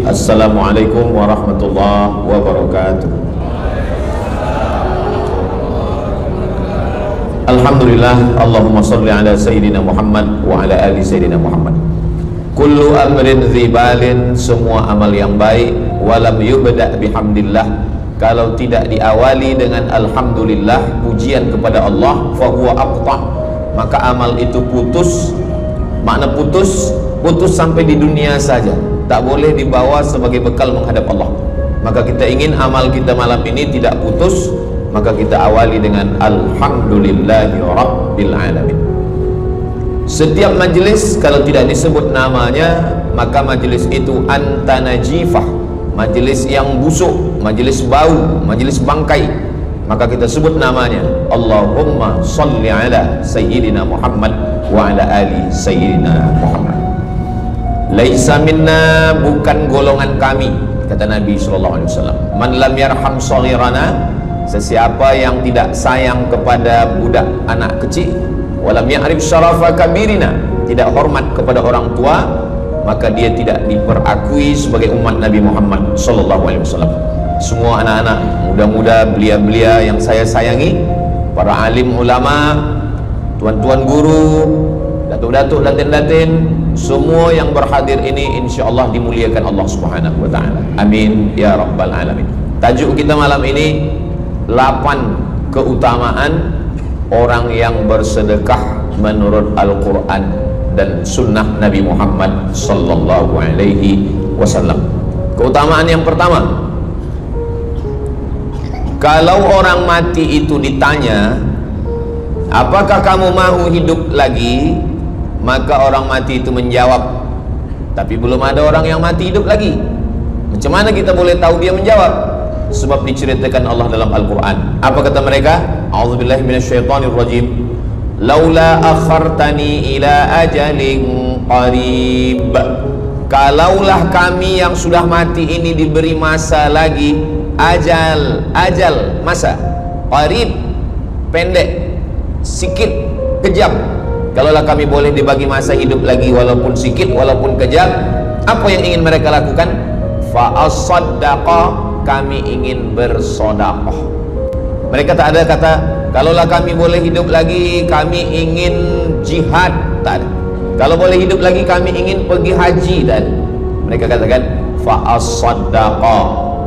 Assalamualaikum warahmatullahi wabarakatuh. Alhamdulillah, Allahumma salli ala Sayyidina Muhammad wa ala ali Sayyidina Muhammad. Kullu amrin zibalin, semua amal yang baik, walam yubda' bihamdillah, kalau tidak diawali dengan alhamdulillah, pujian kepada Allah, fahuwa aqta', maka amal itu putus. Makna putus sampai di dunia saja, tak boleh dibawa sebagai bekal menghadap Allah. Maka kita ingin amal kita malam ini tidak putus, maka kita awali dengan alhamdulillahi rabbil alamin. Setiap majlis kalau tidak disebut namanya, maka majlis itu anta najifah, majlis yang busuk, majlis bau, majlis bangkai. Maka kita sebut namanya, Allahumma salli ala Sayyidina Muhammad wa ala ali Sayyidina Muhammad. Laisa minna, bukan golongan kami, kata Nabi SAW. Man lam yarham saghirana, sesiapa yang tidak sayang kepada budak anak kecil, walam ya'rif syarafa kabirina, tidak hormat kepada orang tua, maka dia tidak diperakui sebagai umat Nabi Muhammad SAW. Semua anak-anak muda-muda, belia-belia yang saya sayangi, para alim ulama, tuan-tuan guru, datuk-datuk, datin-datin, semua yang berhadir ini insyaallah dimuliakan Allah Subhanahu wa taala. Amin ya rabbal alamin. Tajuk kita malam ini 8 keutamaan orang yang bersedekah menurut Al-Quran dan sunnah Nabi Muhammad sallallahu alaihi wasallam. Keutamaan yang pertama, kalau orang mati itu ditanya, apakah kamu mau hidup lagi? Maka orang mati itu menjawab, tapi belum ada orang yang mati hidup lagi. Macam mana kita boleh tahu dia menjawab? Sebab diceritakan Allah dalam Al-Quran. Apa kata mereka? A'udzubillahi minasyaitonirrajim. Laula akhartani ila ajalin qarib. Kalaulah kami yang sudah mati ini diberi masa lagi, ajal masa qarib, pendek, sikit, kejam. Kalaulah kami boleh dibagi masa hidup lagi walaupun sikit, walaupun kejam, apa yang ingin mereka lakukan? Fa as-saddaqa, kami ingin bersedekah. Mereka tak ada kata kalaulah kami boleh hidup lagi kami ingin jihad, tak ada. Kalau boleh hidup lagi kami ingin pergi haji, tak ada. Mereka katakan fa as-saddaqa,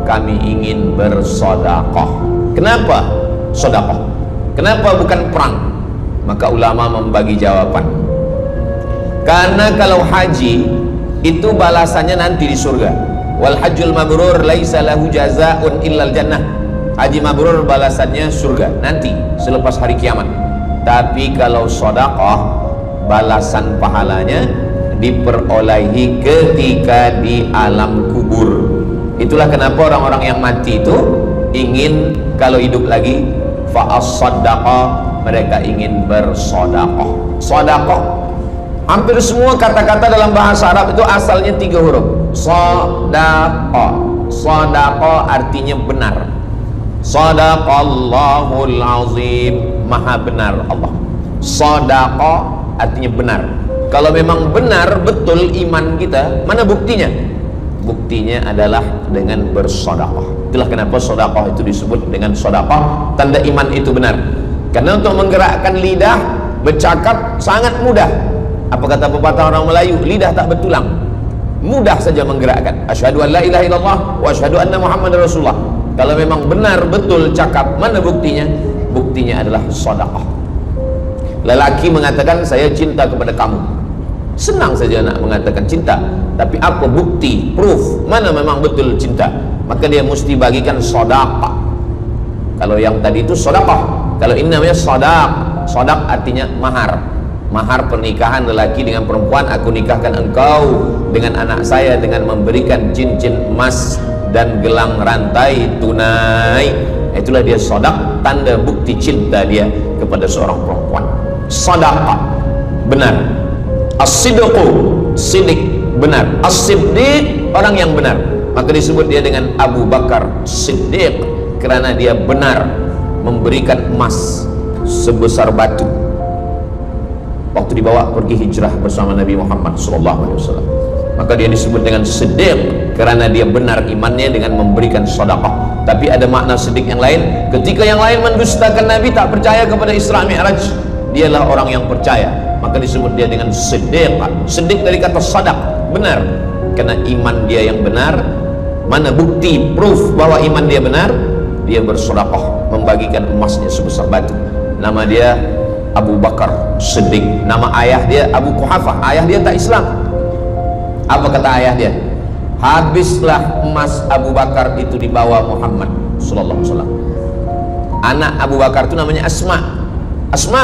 kami ingin bersedekah. Kenapa sedekah? Kenapa bukan perang? Maka ulama membagi jawaban. Karena kalau haji itu balasannya nanti di surga. Wal hajjul mabrur laisa lahu jazaa'un illal jannah. Haji mabrur balasannya surga nanti selepas hari kiamat. Tapi kalau sedekah, balasan pahalanya diperolehi ketika di alam kubur. Itulah kenapa orang-orang yang mati itu ingin kalau hidup lagi fa as-saddaqa, mereka ingin bersedekah. Sedekah, hampir semua kata-kata dalam bahasa Arab itu asalnya 3 huruf. Sedekah. Sedekah artinya benar. Sadaqallahul azim, maha benar Allah. Sedekah artinya benar. Kalau memang benar betul iman kita, mana buktinya? Buktinya adalah dengan bersedekah. Itulah kenapa sedekah itu disebut dengan sedekah, tanda iman itu benar. Karena untuk menggerakkan lidah bercakap sangat mudah. Apa kata pepatah orang Melayu? Lidah tak bertulang, mudah saja menggerakkan. Asyhadu an la ilaha illallah wa asyhadu anna Muhammadar Rasulullah. Kalau memang benar betul cakap, mana buktinya? Buktinya adalah sedekah. Lelaki mengatakan saya cinta kepada kamu, senang saja nak mengatakan cinta, tapi apa bukti, proof, mana memang betul cinta? Maka dia mesti bagikan sedekah. Kalau yang tadi itu sedekah, kalau ini namanya sadaq. Sadaq artinya mahar. Mahar pernikahan lelaki dengan perempuan, aku nikahkan engkau dengan anak saya dengan memberikan cincin emas dan gelang rantai tunai. Itulah dia sadaq, tanda bukti cinta dia kepada seorang perempuan. Sadaqah, benar. As-sidqu, sidik, benar. As-siddiq, orang yang benar. Maka disebut dia dengan Abu Bakar Siddiq, karena dia benar memberikan emas sebesar batu waktu dibawa pergi hijrah bersama Nabi Muhammad SAW. maka dia disebut dengan siddiq karena dia benar imannya dengan memberikan sedekah. Tapi ada makna siddiq yang lain, ketika yang lain mendustakan Nabi, tak percaya kepada Isra Mi'raj, dialah orang yang percaya, maka disebut dia dengan siddiq. Siddiq dari kata sadaq, benar, karena iman dia yang benar. Mana bukti, proof bahwa iman dia benar? Dia bersedekah, membagikan emasnya sebesar batu. Nama dia Abu Bakar Siddiq. Nama ayah dia Abu Quhafah, ayah dia tak Islam. Apa kata ayah dia? Habislah emas Abu Bakar itu dibawa Muhammad sallallahu alaihi wasallam. Anak Abu Bakar itu namanya Asma. Asma,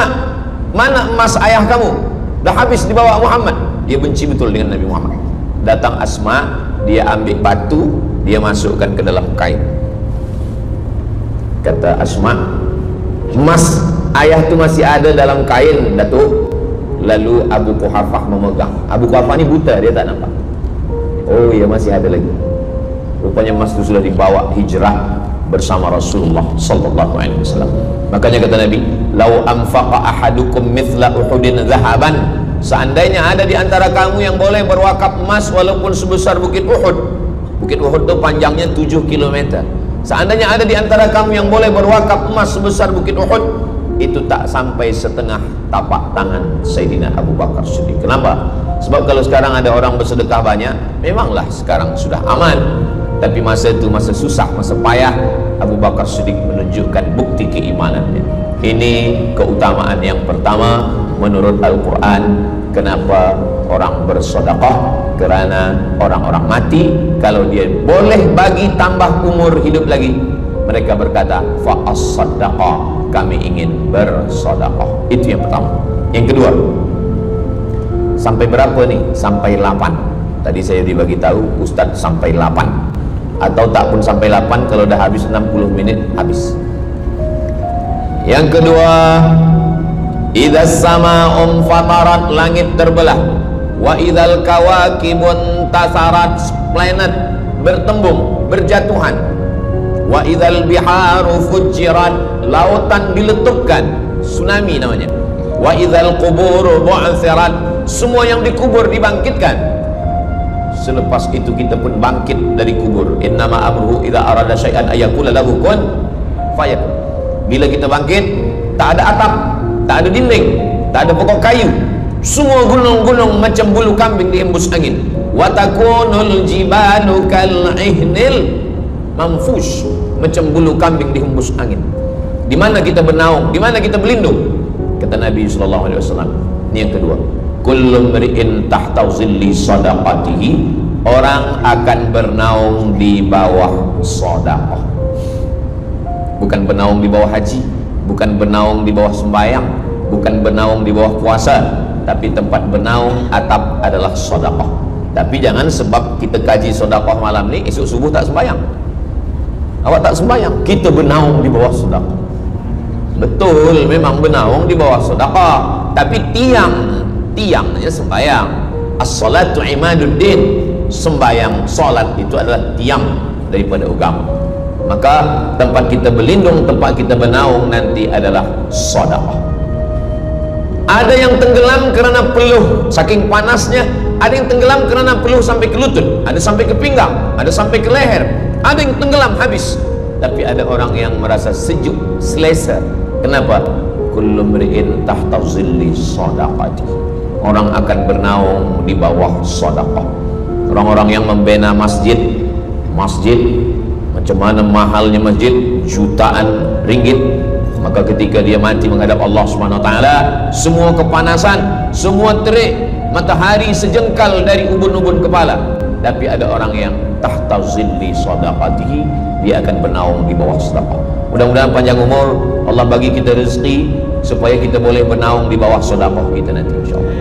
mana emas ayah kamu? Dah habis dibawa Muhammad. Dia benci betul dengan Nabi Muhammad. Datang Asma, dia ambil batu, dia masukkan ke dalam kain. Kata Asma, emas ayah itu masih ada dalam kain, Datuk. Lalu Abu Quhafah memegang. Abu Quhafah ni buta, dia tak nampak. Oh ya, masih ada lagi. Rupanya emas itu sudah dibawa hijrah bersama Rasulullah sallallahu alaihi wasallam. Makanya kata Nabi, "Lau anfaqa ahadukum mithla Uhudin dhahaban." Seandainya ada di antara kamu yang boleh berwakaf emas walaupun sebesar Bukit Uhud. Bukit Uhud itu panjangnya 7 km. Seandainya ada di antara kamu yang boleh berwakaf emas sebesar Bukit Uhud, itu tak sampai setengah tapak tangan Sayyidina Abu Bakar Siddiq. Kenapa? Sebab kalau sekarang ada orang bersedekah banyak, memanglah sekarang sudah aman. Tapi masa itu masa susah, masa payah, Abu Bakar Siddiq menunjukkan bukti keimanannya. Ini keutamaan yang pertama menurut Al-Quran. Kenapa orang bersedekah? Karena orang-orang mati, kalau dia boleh bagi tambah umur hidup lagi, mereka berkata, fa as-sadaqah, kami ingin bersedekah. Itu yang pertama. Yang kedua, sampai berapa nih? Sampai 8. Tadi saya dibagi tahu Ustadz sampai 8, atau tak pun sampai 8, kalau dah habis 60 menit habis. Yang kedua, idza sama'um fatarat, langit terbelah, wa idzal kawakibun tasarat, planet bertembung, berjatuhan, wa idzal biharu fujirat, lautan diletupkan, tsunami namanya, wa idzal quburu bu'thirat, semua yang dikubur dibangkitkan. Selepas itu kita pun bangkit dari kubur. Innama amruhu idza arada syai'an ayaqula lahu kun fayakun. Bila kita bangkit, tak ada atap, tak ada dinding, tak ada pokok kayu, semua gunung-gunung macam bulu kambing dihembus angin. Wa takunul jibalu kal ihnil manfush, macam bulu kambing dihembus angin. Di mana kita bernaung? Di mana kita berlindung? Kata Nabi sallallahu alaihi wasallam. Ini yang kedua. Kullu mri'in tahta zilli sadaqatihi, orang akan bernaung di bawah sedekah. Bukan bernaung di bawah haji, bukan bernaung di bawah sembahyang, bukan bernaung di bawah puasa, tapi tempat bernaung atap adalah sedekah. Tapi jangan sebab kita kaji sedekah malam ni, esok subuh tak sembahyang. Awak tak sembahyang, kita bernaung di bawah sedekah. Betul, memang bernaung di bawah sedekah, tapi tiangnya sembahyang. As-salatu imaduddin, sembahyang, solat itu adalah tiang daripada agama. Maka tempat kita berlindung, tempat kita bernaung nanti adalah sedekah. Ada yang tenggelam kerana peluh saking panasnya, ada yang tenggelam kerana peluh sampai ke lutut, ada sampai ke pinggang, ada sampai ke leher, ada yang tenggelam habis. Tapi ada orang yang merasa sejuk, selesa. Kenapa? Kullu mri'in tahta zilli sadaqati, orang akan bernaung di bawah sedekah. Orang-orang yang membina masjid, macam mana mahalnya masjid, jutaan ringgit, maka ketika dia mati menghadap Allah Subhanahu wa taala, semua kepanasan, semua terik, matahari sejengkal dari ubun-ubun kepala. Tapi ada orang yang tahta zilli sadaqatihi, dia akan bernaung di bawah sedekah. Mudah-mudahan panjang umur, Allah bagi kita rezeki supaya kita boleh bernaung di bawah sedekah kita nanti insyaallah.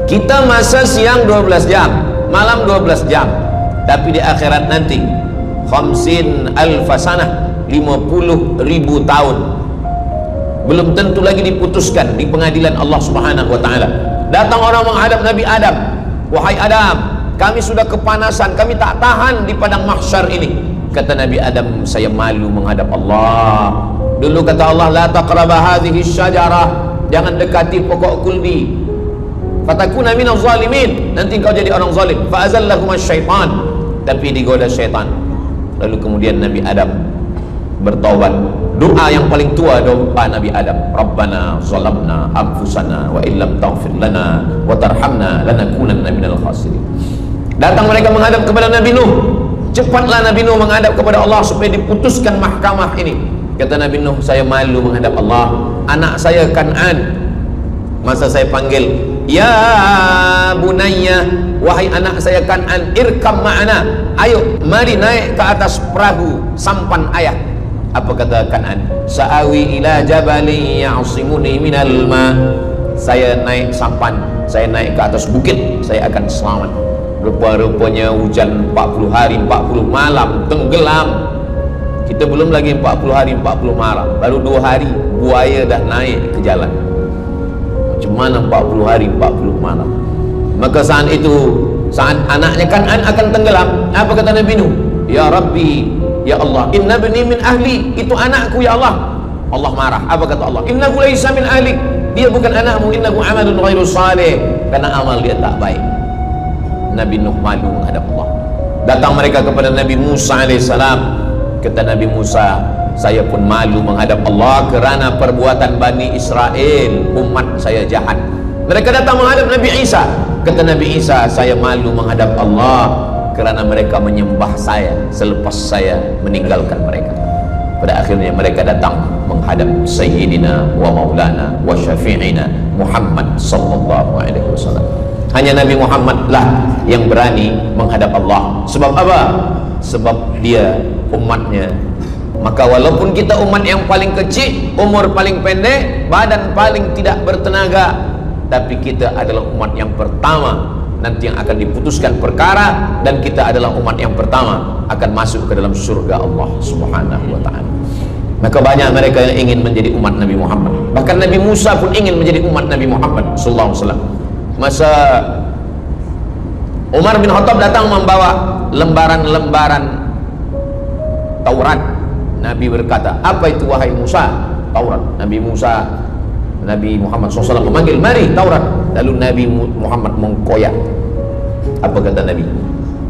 Kita masa siang 12 jam, malam 12 jam, tapi di akhirat nanti 50,000 sanah, 50,000 tahun, belum tentu lagi diputuskan di pengadilan Allah Subhanahu wa taala. Datang orang menghadap Nabi Adam, wahai Adam, kami sudah kepanasan, kami tak tahan di padang mahsyar ini. Kata Nabi Adam, saya malu menghadap Allah. Dulu kata Allah, la taqraba hadhihi syajarah, jangan dekati pokok kuldi. fatakuna minaz zalimin, nanti kau jadi orang zalim. Fa azallahuma syaitan, tapi digoda syaitan. Lalu kemudian Nabi Adam bertaubat. Doa yang paling tua doa Nabi Adam, Rabbana zalamna anfusana wa illam taghfir lana wa tarhamna lanakunanna minal khasirin. Datang mereka menghadap kepada Nabi Nuh. Cepatlah Nabi Nuh menghadap kepada Allah supaya diputuskan mahkamah ini. Kata Nabi Nuh, saya malu menghadap Allah. Anak saya Kan'an, masa saya panggil, ya bunayya, wahai anak saya Kan'an, irkam ma'ana, ayo mari naik ke atas perahu sampan ayah. Apa kata Kan'an? Sa'awi ila jabali ya'simuni minal ma. Saya naik sampan, saya naik ke atas bukit, saya akan selamat. Rupa-rupanya hujan 40 hari 40 malam, tenggelam. Kita belum lagi 40 hari 40 malam, baru 2 hari buaya dah naik ke jalan. Macam mana 40 hari 40 malam? Maka saat itu, saat anaknya Kan'an akan tenggelam, apa kata Nabi Nuh? Ya Rabbi, ya Allah, inna bani min ahli, itu anakku ya Allah. Allah marah. Apa kata Allah? Innahu laisa min ahli, dia bukan anakmu. Innahu amalun ghairu salih, karena amal dia tak baik. Nabi Nuh malu menghadap Allah. Datang mereka kepada Nabi Musa alaihissalam. Kata Nabi Musa, saya pun malu menghadap Allah kerana perbuatan Bani Israel, umat saya jahat. Mereka datang menghadap Nabi Isa. Kata Nabi Isa, saya malu menghadap Allah kerana mereka menyembah saya selepas saya meninggalkan mereka. Pada akhirnya mereka datang menghadap Sayyidina wa Maulana wa Syafi'ina Muhammad sallallahu alaihi wasallam. Hanya Nabi Muhammad lah yang berani menghadap Allah. Sebab apa? Sebab dia umatnya. Maka walaupun kita umat yang paling kecil, umur paling pendek, badan paling tidak bertenaga, tapi kita adalah umat yang pertama nanti yang akan diputuskan perkara, dan kita adalah umat yang pertama akan masuk ke dalam surga Allah Subhanahu wa ta'ala. Maka banyak mereka yang ingin menjadi umat Nabi Muhammad. Bahkan Nabi Musa pun ingin menjadi umat Nabi Muhammad sallallahu alaihi wasallam. Masa Umar bin Khattab datang membawa lembaran-lembaran Taurat, Nabi berkata, apa itu wahai Musa? Taurat. Nabi Muhammad SAW memanggil, mari Taurat. Lalu Nabi Muhammad mengkoyak. Apa kata Nabi?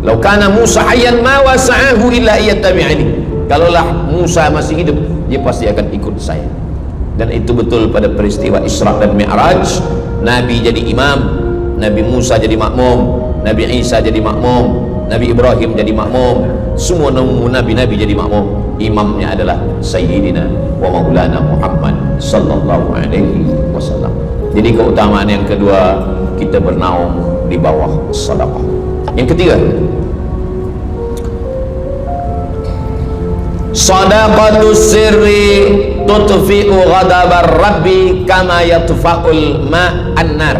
Lau kana Musa hayyan ma wasa'ahu illa iyattabi'ani. Kalaulah Musa masih hidup, dia pasti akan ikut saya. Dan itu betul pada peristiwa Isra dan Mi'raj. Nabi jadi imam, Nabi Musa jadi makmum, Nabi Isa jadi makmum, Nabi Ibrahim jadi makmum, semua nabi-nabi jadi makmum. Imamnya adalah Sayyidina wa Maulana Muhammad sallallahu alaihi wasallam. Jadi keutamaan yang kedua, kita bernaung di bawah sedekah. Yang ketiga, sadaqatus sirri tutfi'u ghadabar rabbi kama yatfa'ul ma'an nar.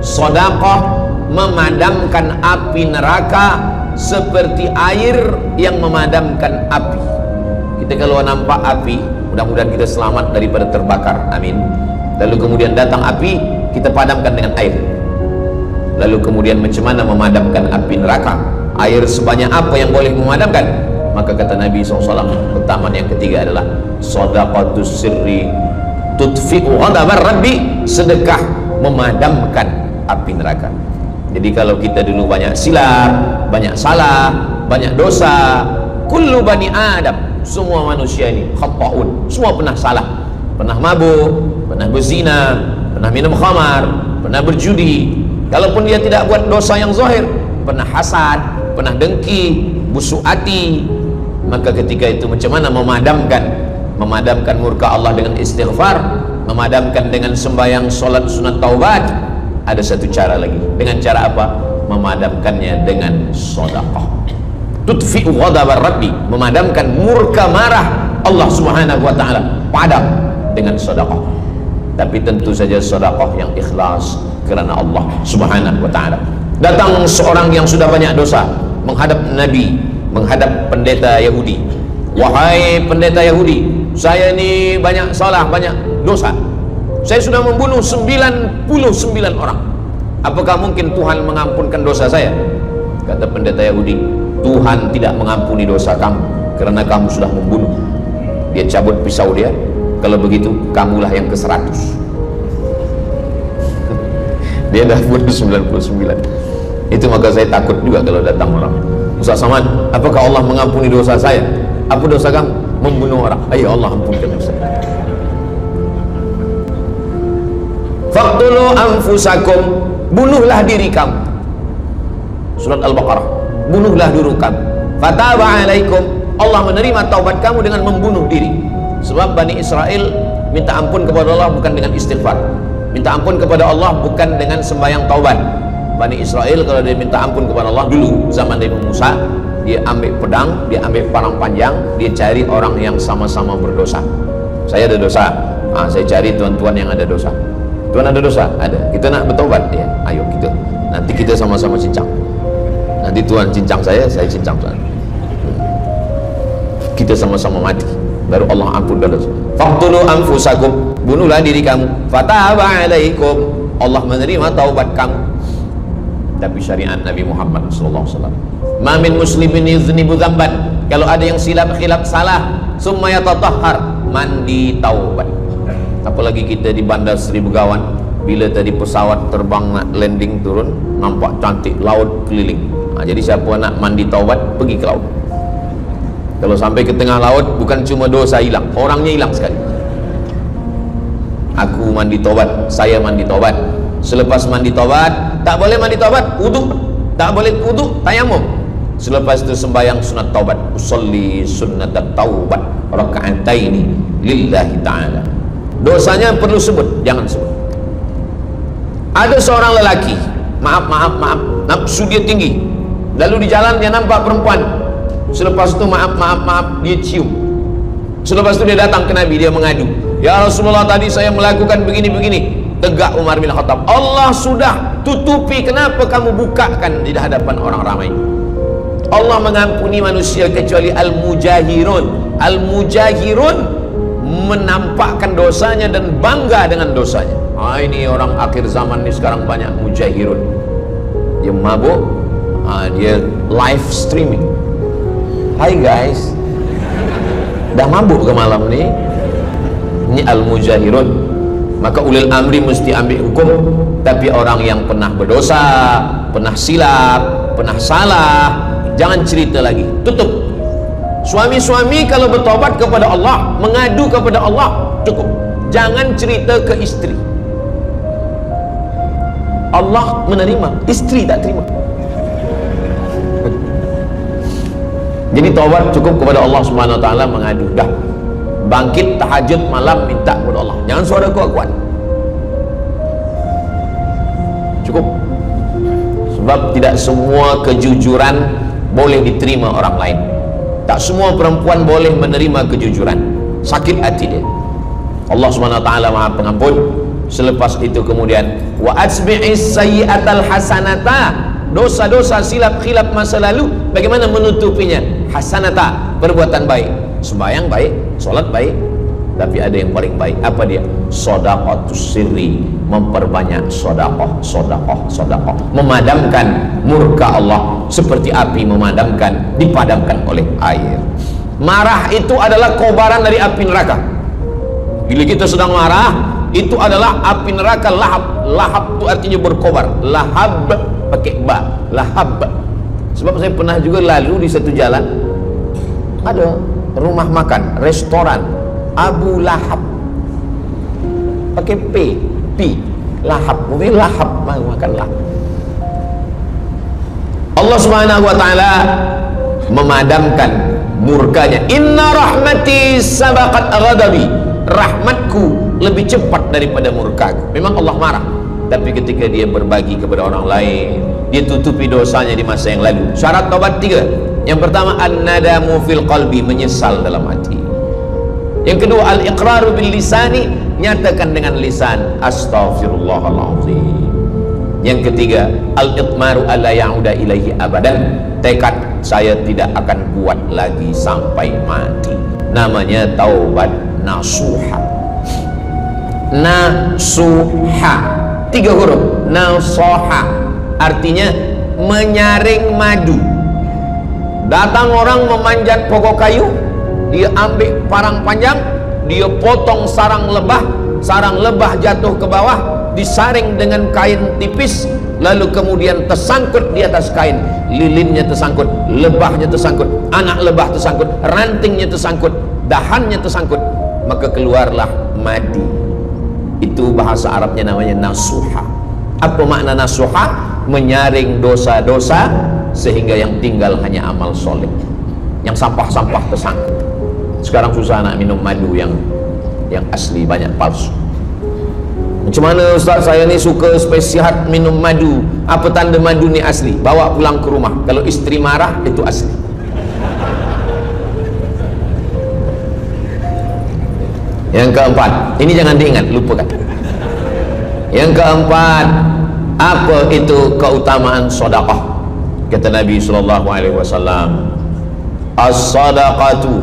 Sedekah memadamkan api neraka seperti air yang memadamkan api. Kita kalau nampak api, mudah-mudahan kita selamat daripada terbakar, amin. Lalu kemudian datang api, kita padamkan dengan air. Lalu kemudian macam mana memadamkan api neraka? Air sebanyak apa yang boleh memadamkan? Maka kata Nabi SAW, keutamaan yang ketiga adalah sadaqatus sirri tutfi'u ghadabar rabbi, sedekah memadamkan api neraka. Jadi kalau kita dulu banyak silap, banyak salah, banyak dosa, kullu bani Adam, semua manusia ini khata'un, semua pernah salah, pernah mabuk, pernah berzina, pernah minum khamar, pernah berjudi. Kalaupun dia tidak buat dosa yang zahir, pernah hasad, pernah dengki, busuk hati. Maka ketika itu macam mana memadamkan murka Allah dengan istighfar, memadamkan dengan sembahyang, solat, sunat, taubat. Ada satu cara lagi. Dengan cara apa? Memadamkannya dengan sedekah. Tutfi'u ghadabar rabbi, memadamkan murka marah Allah Subhanahu wa ta'ala, padam dengan sedekah. Tapi tentu saja sedekah yang ikhlas kerana Allah Subhanahu wa ta'ala. Datang seorang yang sudah banyak dosa menghadap Nabi, menghadap pendeta Yahudi. Wahai pendeta Yahudi, saya ini banyak salah, banyak dosa. Saya sudah membunuh 99 orang. Apakah mungkin Tuhan mengampunkan dosa saya? Kata pendeta Yahudi, Tuhan tidak mengampuni dosa kamu kerana kamu sudah membunuh. Dia cabut pisau dia. Kalau begitu, kamulah yang ke-100. Dia dah umur 99. Itu maka saya takut juga kalau datang orang, Ustaz Samad, apakah Allah mengampuni dosa saya? Apa dosa kamu? Membunuh orang. Ayo Allah ampunkan dosa. Faqtulu anfusakum, bunuhlah diri kamu. Surat Al-Baqarah, bunuhlah diri kamu. Fataba alaikum, Allah menerima taubat kamu dengan membunuh diri. Sebab Bani Israel minta ampun kepada Allah bukan dengan istighfar, minta ampun kepada Allah bukan dengan sembahyang taubat. Bani Israel kalau dia minta ampun kepada Allah dulu zaman Nabi Musa, dia ambil pedang, dia ambil parang panjang, dia cari orang yang sama-sama berdosa. Saya ada dosa, saya cari tuan-tuan yang ada dosa. Tuan ada dosa? Ada. Kita nak bertobat ya. Ayo kita. Nanti kita sama-sama cincang. Nanti tuan cincang saya cincang tuan. Kita sama-sama mati. Baru Allah ampun dosa. Faqtulu anfusakum, bunuhlah diri kamu. Fataba alaikum, Allah menerima taubat kamu. Tapi syariat Nabi Muhammad sallallahu alaihi wasallam. Ma min muslimin yuznibu dzamban, kalau ada yang khilaf salah, summa yatatahhar, mandi taubat. Apalagi kita di Bandar Seri Begawan, bila tadi pesawat terbang nak landing turun, nampak cantik laut keliling. Jadi siapa nak mandi taubat, pergi ke laut. Kalau sampai ke tengah laut, bukan cuma dosa hilang, orangnya hilang sekali. Aku mandi taubat, saya mandi taubat. Selepas mandi taubat, tak boleh mandi taubat, wudu. Tak boleh wudu, tayamum. Selepas itu sembahyang sunat taubat, usolli sunnat taubat raka'ataini lillahi ta'ala. Dosanya perlu sebut, jangan sebut. Ada seorang lelaki, maaf, nafsu dia tinggi, lalu di jalan dia nampak perempuan. Selepas itu maaf, dia cium. Selepas itu dia datang ke Nabi, dia mengadu, ya Rasulullah, tadi saya melakukan begini-begini. Tegak Umar bin Khattab, Allah sudah tutupi, kenapa kamu bukakan di hadapan orang ramai? Allah mengampuni manusia kecuali al-mujahirun. Al-mujahirun menampakkan dosanya dan bangga dengan dosanya. Ini orang akhir zaman ni sekarang banyak mujahirun. Dia mabuk, dia live streaming. Hai guys, dah mabuk ke malam ni? Ini al-mujahirun. Maka ulil amri mesti ambil hukum. Tapi orang yang pernah berdosa, pernah silap, pernah salah, jangan cerita lagi, tutup. Suami-suami kalau bertobat kepada Allah, mengadu kepada Allah, cukup. Jangan cerita ke istri. Allah menerima, istri tak terima. Jadi taubat cukup kepada Allah Subhanahu wa taala, mengadu dah. Bangkit tahajud malam minta kepada Allah, jangan suara kuat-kuat. Cukup. Sebab tidak semua kejujuran boleh diterima orang lain. Tak semua perempuan boleh menerima kejujuran. Sakit hati dia. Allah Subhanahu wa taala Maha Pengampun. Selepas itu kemudian wa asbi'is sayyi'atal hasanata, dosa-dosa silap khilaf masa lalu bagaimana menutupinya? Hasanata, perbuatan baik. Sembahyang baik, solat baik, tapi ada yang paling baik. Apa dia? Shadaqatus sirri, memperbanyak sedekah, memadamkan murka Allah seperti api memadamkan, dipadamkan oleh air. Marah itu adalah kobaran dari api neraka. Bila kita sedang marah, itu adalah api neraka lahab. Lahab itu artinya berkobar. Lahab pakai ba, lahab. Sebab saya pernah juga lalu di satu jalan, ada rumah makan, restoran Abu Lahab, pakai P, lahab, mungkin lahab, makan lahab. Allah Subhanahu wa taala memadamkan murkanya. Inna rahmati sabaqat ghadabi, rahmatku lebih cepat daripada murkaku. Memang Allah marah, tapi ketika dia berbagi kepada orang lain, dia tutupi dosanya di masa yang lalu. Syarat taubat 3. Yang pertama, an-nadamu fil qalbi, menyesal dalam hati. Yang kedua, al-iqraru bil lisani, nyatakan dengan lisan, astaghfirullahaladzim. Yang ketiga, al-itmaru alla ya'uda ilaihi abadan, tekad saya tidak akan buat lagi sampai mati. Namanya taubat nasuha. Nasuha, 3 huruf. Nasoha artinya menyaring madu. Datang orang memanjat pokok kayu, dia ambil parang panjang, dia potong sarang lebah jatuh ke bawah, disaring dengan kain tipis, lalu kemudian tersangkut di atas kain, lilinnya tersangkut, lebahnya tersangkut, anak lebah tersangkut, rantingnya tersangkut, dahannya tersangkut, maka keluarlah madi. Itu bahasa Arabnya namanya nasuha. Apa makna nasuha? Menyaring dosa-dosa sehingga yang tinggal hanya amal soleh, yang sampah-sampah tersangkut. Sekarang susah nak minum madu yang asli, banyak palsu. Macam mana Ustaz, saya ni suka spesihat minum madu, apa tanda madu ni asli? Bawa pulang ke rumah, kalau isteri marah itu asli. Yang keempat, ini jangan diingat, lupakan. Yang keempat, apa itu keutamaan sedekah? Kata Nabi SAW, as-sadaqatu,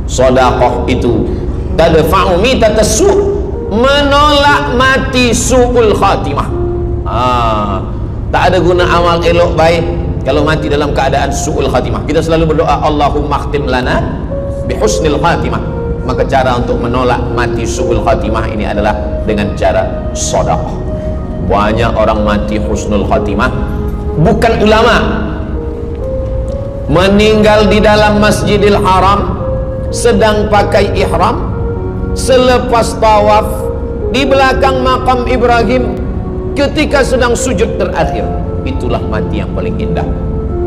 sedekah itu tadfa'u mitatas su', menolak mati su'ul khatimah. Tak ada guna amal elok baik kalau mati dalam keadaan su'ul khatimah. Kita selalu berdoa, Allahumma khtim lana bihusnil khatimah. Maka cara untuk menolak mati su'ul khatimah ini adalah dengan cara sedekah. Banyak orang mati husnul khatimah, bukan ulama, meninggal di dalam Masjidil Haram sedang pakai ihram, selepas tawaf di belakang makam Ibrahim ketika sedang sujud terakhir. Itulah mati yang paling indah.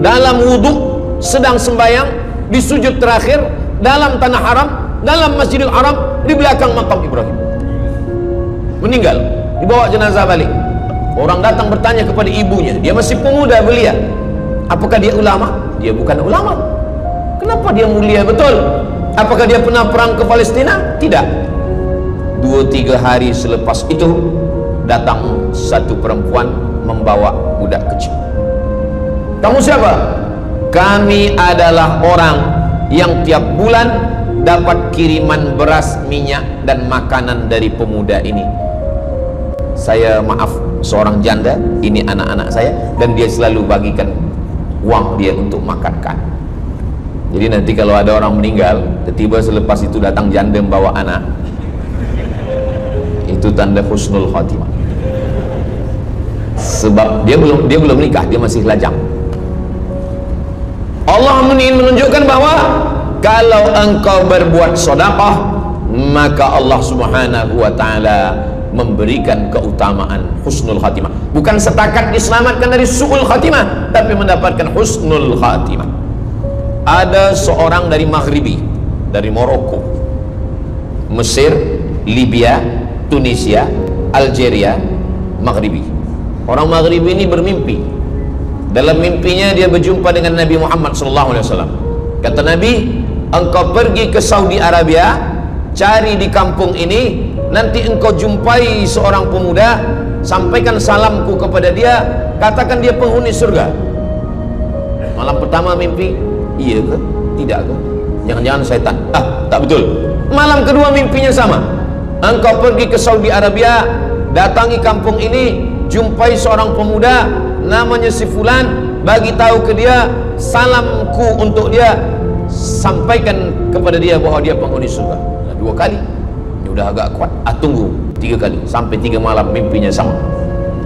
Dalam wudhu sedang sembahyang di sujud terakhir dalam tanah haram, dalam Masjidil Haram di belakang makam Ibrahim. Meninggal, dibawa jenazah balik. Orang datang bertanya kepada ibunya, dia masih pemuda belia, apakah dia ulama? Dia bukan ulama. Kenapa dia mulia betul? Apakah dia pernah perang ke Palestina? Tidak. 2-3 hari selepas itu datang satu perempuan membawa budak kecil. Kamu siapa? Kami adalah orang yang tiap bulan dapat kiriman beras, minyak dan makanan dari pemuda ini. Saya maaf, seorang janda, ini anak-anak saya, dan dia selalu bagikan uang dia untuk makankan. Jadi nanti kalau ada orang meninggal, tiba-tiba selepas itu datang janda membawa anak, itu tanda husnul khatimah. Sebab dia belum nikah, dia masih lajang. Allah ingin menunjukkan bahwa kalau engkau berbuat sedekah, maka Allah Subhanahu wa taala memberikan keutamaan husnul khatimah. Bukan setakat diselamatkan dari su'ul khatimah, tapi mendapatkan husnul khatimah. Ada seorang dari Maghribi, dari Maroko, Mesir, Libya, Tunisia, Algeria, Maghribi. Orang Maghribi ini bermimpi. Dalam mimpinya dia berjumpa dengan Nabi Muhammad SAW. Kata Nabi, engkau pergi ke Saudi Arabia, cari di kampung ini, nanti engkau jumpai seorang pemuda, sampaikan salamku kepada dia, katakan dia penghuni surga. Malam pertama mimpi, iya ke? Tidak ke? Jangan-jangan syaitan. Tak betul. Malam kedua mimpinya sama. Engkau pergi ke Saudi Arabia, datangi kampung ini, jumpai seorang pemuda namanya si fulan, bagi tahu ke dia, salamku untuk dia, sampaikan kepada dia bahwa dia penghuni surga. 2 kali. Udah agak kuat, tunggu 3 kali, sampai 3 malam mimpinya sama.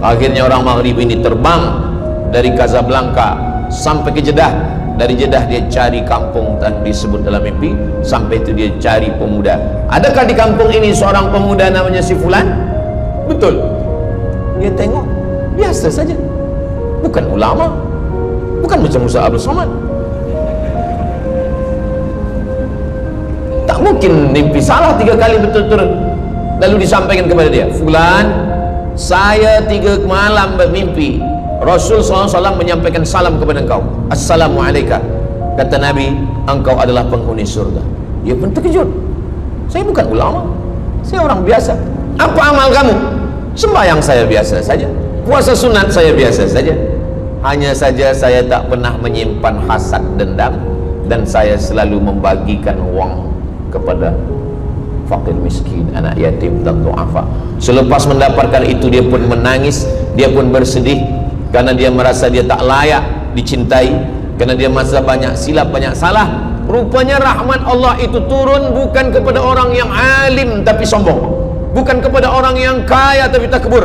Akhirnya orang Maghrib ini terbang dari Casablanca sampai ke Jeddah. Dari Jeddah dia cari kampung yang disebut dalam mimpi, sampai itu dia cari pemuda. Adakah di kampung ini seorang pemuda namanya si fulan? Betul. Dia tengok, biasa saja, bukan ulama, bukan macam Musa Abdul Somad. Tak mungkin mimpi salah 3 kali betul-betul. Lalu disampaikan kepada dia, fulan, saya 3 malam bermimpi Rasul SAW menyampaikan salam kepada engkau, Assalamualaikum. Kata Nabi, engkau adalah penghuni surga. Dia pun terkejut. Saya bukan ulama, saya orang biasa. Apa amal kamu? Sembahyang saya biasa saja, puasa sunat saya biasa saja. Hanya saja saya tak pernah menyimpan hasad dendam, dan saya selalu membagikan uang kepada fakir miskin, anak yatim dan du'afa. Selepas mendapatkan itu, dia pun menangis, dia pun bersedih, karena dia merasa dia tak layak dicintai, karena dia merasa banyak silap, banyak salah. Rupanya rahmat Allah itu turun bukan kepada orang yang alim tapi sombong, bukan kepada orang yang kaya tapi takbur,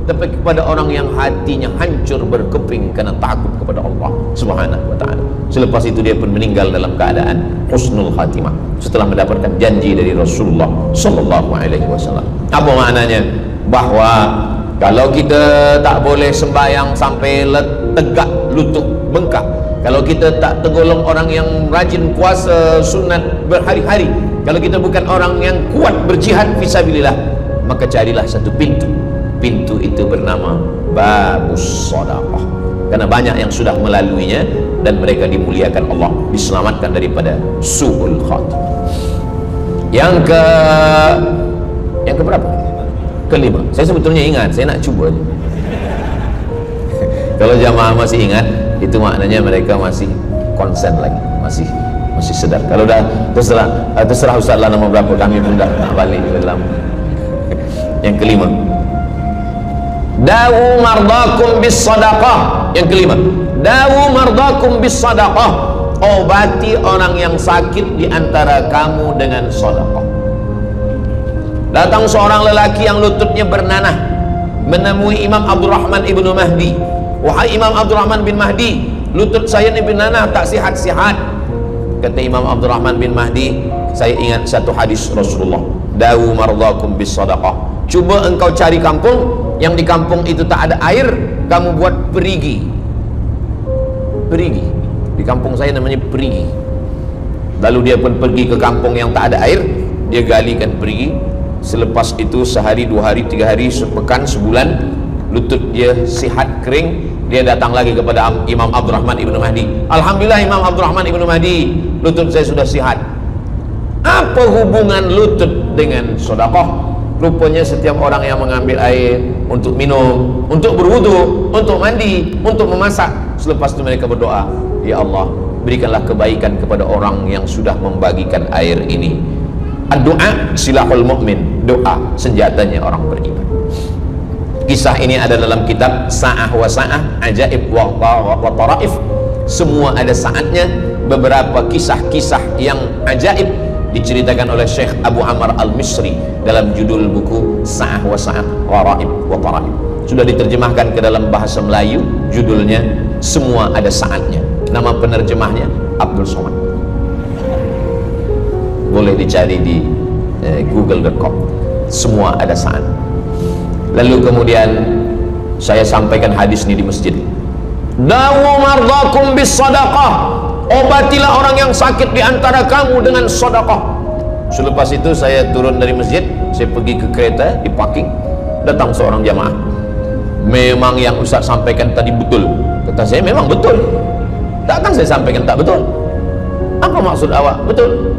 tapi kepada orang yang hatinya hancur berkeping karena takut kepada Allah Subhanahu wa ta'ala. Selepas itu dia pun meninggal dalam keadaan husnul khatimah setelah mendapatkan janji dari Rasulullah sallallahu alaihi wasallam. Apa maknanya? Bahwa kalau kita tak boleh sembahyang sampai tegak lutut bengkak, kalau kita tak tergolong orang yang rajin puasa sunat berhari-hari, kalau kita bukan orang yang kuat berjihad fisabilillah, maka carilah satu pintu. Pintu itu bernama babus sedekah, karena banyak yang sudah melaluinya dan mereka dimuliakan Allah, diselamatkan daripada su'ul khatimah. Yang keberapa? Kelima. Saya sebetulnya ingat, saya nak cuba aja. Kalau jamaah masih ingat, itu maknanya mereka masih konsen lagi, masih sedar. Kalau dah terserah Ustaz lah nama berapa, kami pun dah nak balik ke dalam. Yang kelima, dawu mardakum bis sadaqah. Yang kelima, dawu mardakum bis sadaqah. Obati orang yang sakit di antara kamu dengan sedekah. Datang seorang lelaki yang lututnya bernanah menemui Imam Abdurrahman ibnu Mahdi. Wahai Imam Abdurrahman bin Mahdi, lutut saya ini bernanah tak sihat-sihat. Kata Imam Abdurrahman bin Mahdi, saya ingat satu hadis Rasulullah, dawu mardakum bis sadaqah. Cuba engkau cari kampung yang di kampung itu tak ada air, kamu buat perigi. Di kampung saya namanya perigi. Lalu dia pun pergi ke kampung yang tak ada air, dia galikan perigi. Selepas itu sehari, 2 hari, 3 hari, sepekan, sebulan, lutut dia sihat kering. Dia datang lagi kepada Imam Abdurrahman ibnu Mahdi. Alhamdulillah Imam Abdurrahman ibnu Mahdi, lutut saya sudah sihat. Apa hubungan lutut dengan sedekah? Rupanya setiap orang yang mengambil air untuk minum, untuk berwudu, untuk mandi, untuk memasak, selepas itu mereka berdoa, ya Allah, berikanlah kebaikan kepada orang yang sudah membagikan air ini. Doa silahul mu'min, doa senjatanya orang beriman. Kisah ini ada dalam kitab Sa'ah wa Sa'ah, Ajaib wa Taraif. Semua ada saatnya. Beberapa kisah-kisah yang ajaib diceritakan oleh Syekh Abu Amr Al-Misri dalam judul buku Sa'ah wa Sa'ah, Gharaib wa Taraif. Sudah diterjemahkan ke dalam bahasa Melayu, judulnya Semua Ada Saatnya. Nama penerjemahnya Abdul Somad. Boleh dicari di google.com. Semua ada saat. Lalu kemudian saya sampaikan hadis ini di masjid. Dawu mardakum bis sadaqah. Obatilah orang yang sakit di antara kamu dengan sedekah. Selepas itu saya turun dari masjid, saya pergi ke kereta, di parking. Datang seorang jamaah. Memang yang Ustaz sampaikan tadi betul. Kata saya, memang betul. Takkan saya sampaikan tak betul? Apa maksud awak? Betul.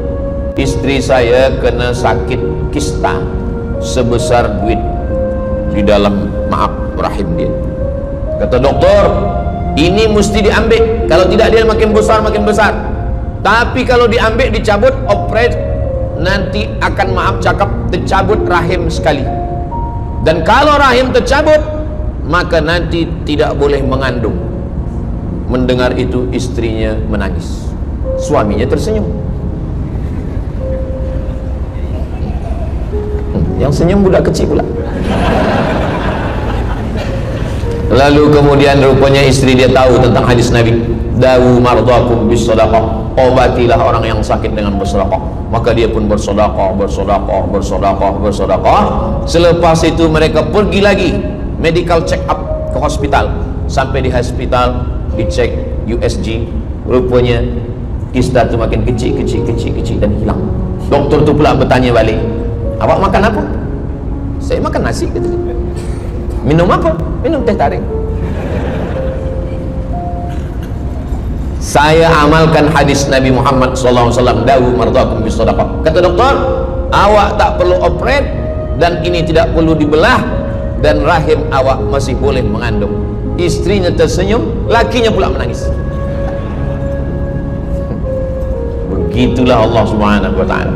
Istri saya kena sakit kista sebesar duit di dalam rahim dia. Kata doktor, ini mesti diambil, kalau tidak dia makin besar. Tapi kalau diambil, dicabut, operate, nanti akan tercabut rahim sekali. Dan kalau rahim tercabut, maka nanti tidak boleh mengandung. Mendengar itu istrinya menangis, suaminya tersenyum. Yang senyum budak kecil pula. Lalu kemudian rupanya istri dia tahu tentang hadis Nabi, dawu mardakum bis sadaqah. Obatilah orang yang sakit dengan bersedekah. Maka dia pun bersedekah. Selepas itu mereka pergi lagi medical check up ke hospital. Sampai di hospital dicek USG, rupanya kista itu makin kecil dan hilang. Doktor tu pula bertanya balik, awak makan apa? Saya makan nasi, kata dia. Minum apa? Minum teh tarik. Saya amalkan hadis Nabi Muhammad SAW, dawu mardakum bis sadaqah. Kata doktor, awak tak perlu operate, dan ini tidak perlu dibelah, dan rahim awak masih boleh mengandung. Istrinya tersenyum, lakinya pula menangis. Begitulah Allah Subhanahu wa ta'ala.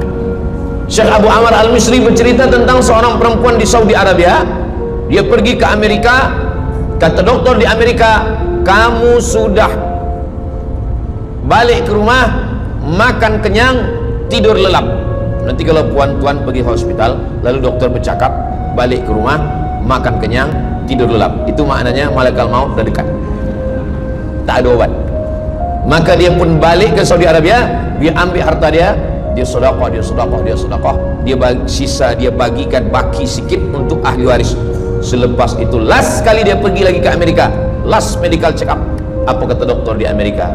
Syekh Abu Amr Al-Misri bercerita tentang seorang perempuan di Saudi Arabia. Dia pergi ke Amerika. Kata doktor di Amerika, kamu sudah balik ke rumah, makan kenyang, tidur lelap. Nanti kalau puan-puan pergi hospital, lalu dokter bercakap, balik ke rumah, makan kenyang, tidur lelap. Itu maknanya malaikat maut dah dekat, tak ada obat. Maka dia pun balik ke Saudi Arabia, dia ambil harta dia, dia sedekah, dia bagi, sisa dia bagikan baki sikit untuk ahli waris. Selepas itu last kali dia pergi lagi ke Amerika, last medical check up. Apa kata doktor di Amerika?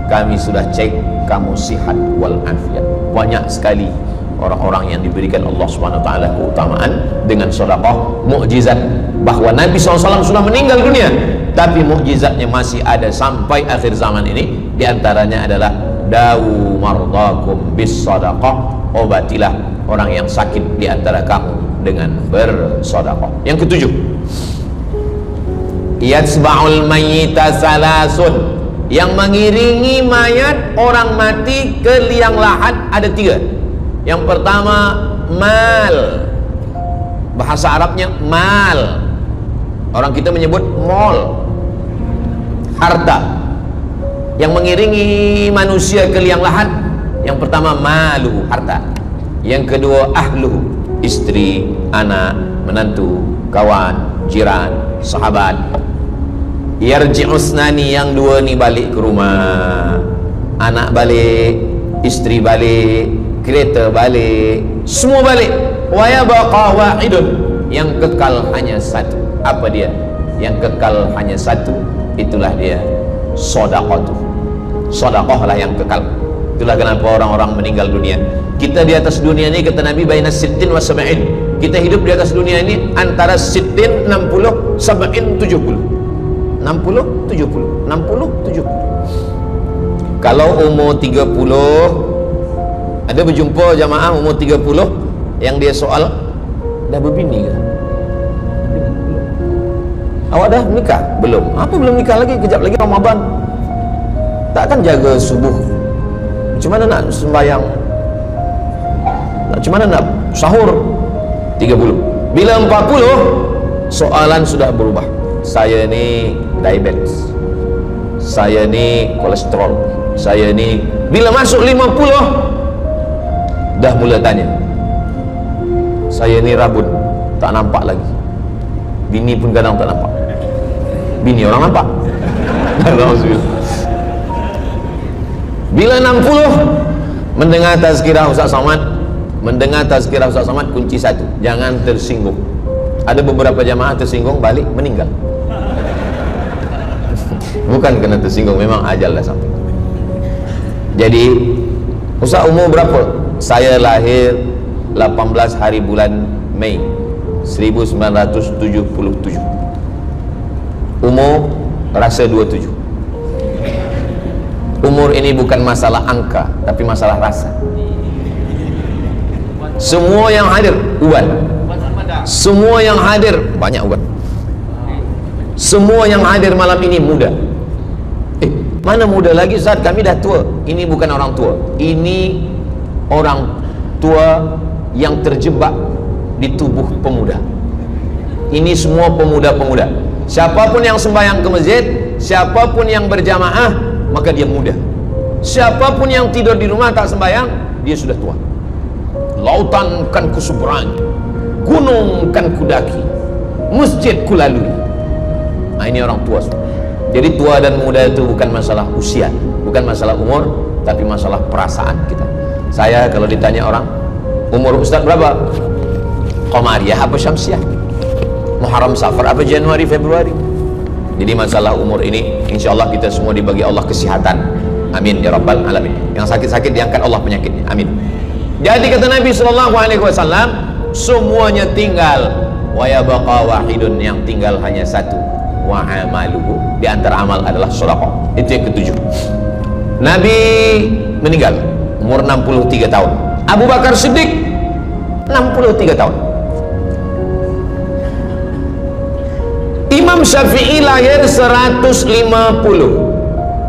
Kami sudah cek, kamu sihat walafiat. Banyak sekali orang-orang yang diberikan Allah SWT keutamaan dengan sedekah, mukjizat bahawa Nabi SAW sudah meninggal dunia, tapi mukjizatnya masih ada sampai akhir zaman ini. Di antaranya adalah dawu mardakum bis sadaqah, obatilah orang yang sakit di antara kamu dengan bersedekah. Yang ketujuh, yatsba'ul mayyita salasun, yang mengiringi mayat orang mati ke liang lahat ada tiga. Yang pertama mal, bahasa Arabnya mal, orang kita menyebut mall, harta. Yang mengiringi manusia ke liang lahat, yang pertama malu, harta. Yang kedua ahlu, istri, anak, menantu, kawan, jiran, sahabat. Yarji'usnani, yang dua ni balik ke rumah, anak balik, istri balik, kereta balik, semua balik. Wa yabqa wahidun, yang kekal hanya satu. Apa dia? Yang kekal hanya satu, itulah dia sedekah. Sedekah lah yang kekal. Itulah kenapa orang-orang meninggal dunia. Kita di atas dunia ini, kata Nabi, baina sittin wa sab'in. Kita hidup di atas dunia ini antara sittin 60, sab'in 70. 60 70, 60 70. Kalau umur 30, ada berjumpa jamaah umur 30 yang dia soal, dah berbini ke? Awak dah menikah? Belum. Apa belum nikah lagi? Kejap lagi Ramadan. Takkan jaga subuh? Macam mana nak sembahyang? Macam mana nak sahur? 30. Bila 40, soalan sudah berubah. Saya ni diabetes, saya ni kolesterol, saya ni. Bila masuk 50, dah mula tanya, saya ni rabun, tak nampak lagi. Bini pun kadang tak nampak. Bini orang nampak. Bila 60, mendengar tazkirah Ustaz Somad, kunci satu, jangan tersinggung. Ada beberapa jamaah tersinggung, balik meninggal. Bukan kena tersinggung, memang ajal dah sampai. Jadi, Ustaz umur berapa? Saya lahir 18 hari bulan Mei 1977. Umur rasa 27. Umur ini bukan masalah angka, tapi masalah rasa. Semua yang hadir ubat, semua yang hadir banyak ubat, semua yang hadir malam ini muda. Mana muda lagi Ustaz, kami dah tua. Ini bukan orang tua, ini orang tua yang terjebak di tubuh pemuda. Ini semua pemuda-pemuda. Siapapun yang sembahyang ke masjid, siapapun yang berjamaah, maka dia muda. Siapapun yang tidur di rumah tak sembahyang, dia sudah tua. Lautan kan ku seberangi, gunung kan ku daki, masjid ku lalui. Nah, ini orang tua semua. Jadi tua dan muda itu bukan masalah usia, bukan masalah umur, tapi masalah perasaan kita. Saya kalau ditanya orang, umur Ustaz berapa? Qamariyah apa Syamsiah? Muharram Safar apa Januari Februari? Jadi masalah umur ini, insya Allah kita semua dibagi Allah kesihatan. Amin ya rabbal alamin. Yang sakit-sakit diangkat Allah penyakitnya. Amin. Jadi kata Nabi SAW, semuanya tinggal. Wa yabqa wahidun, yang tinggal hanya satu. Wa amaluhu, di antara amal adalah sedekah. Itu yang ketujuh. Nabi meninggal umur 63 tahun. Abu Bakar Siddiq 63 tahun. Imam Syafi'i lahir 150,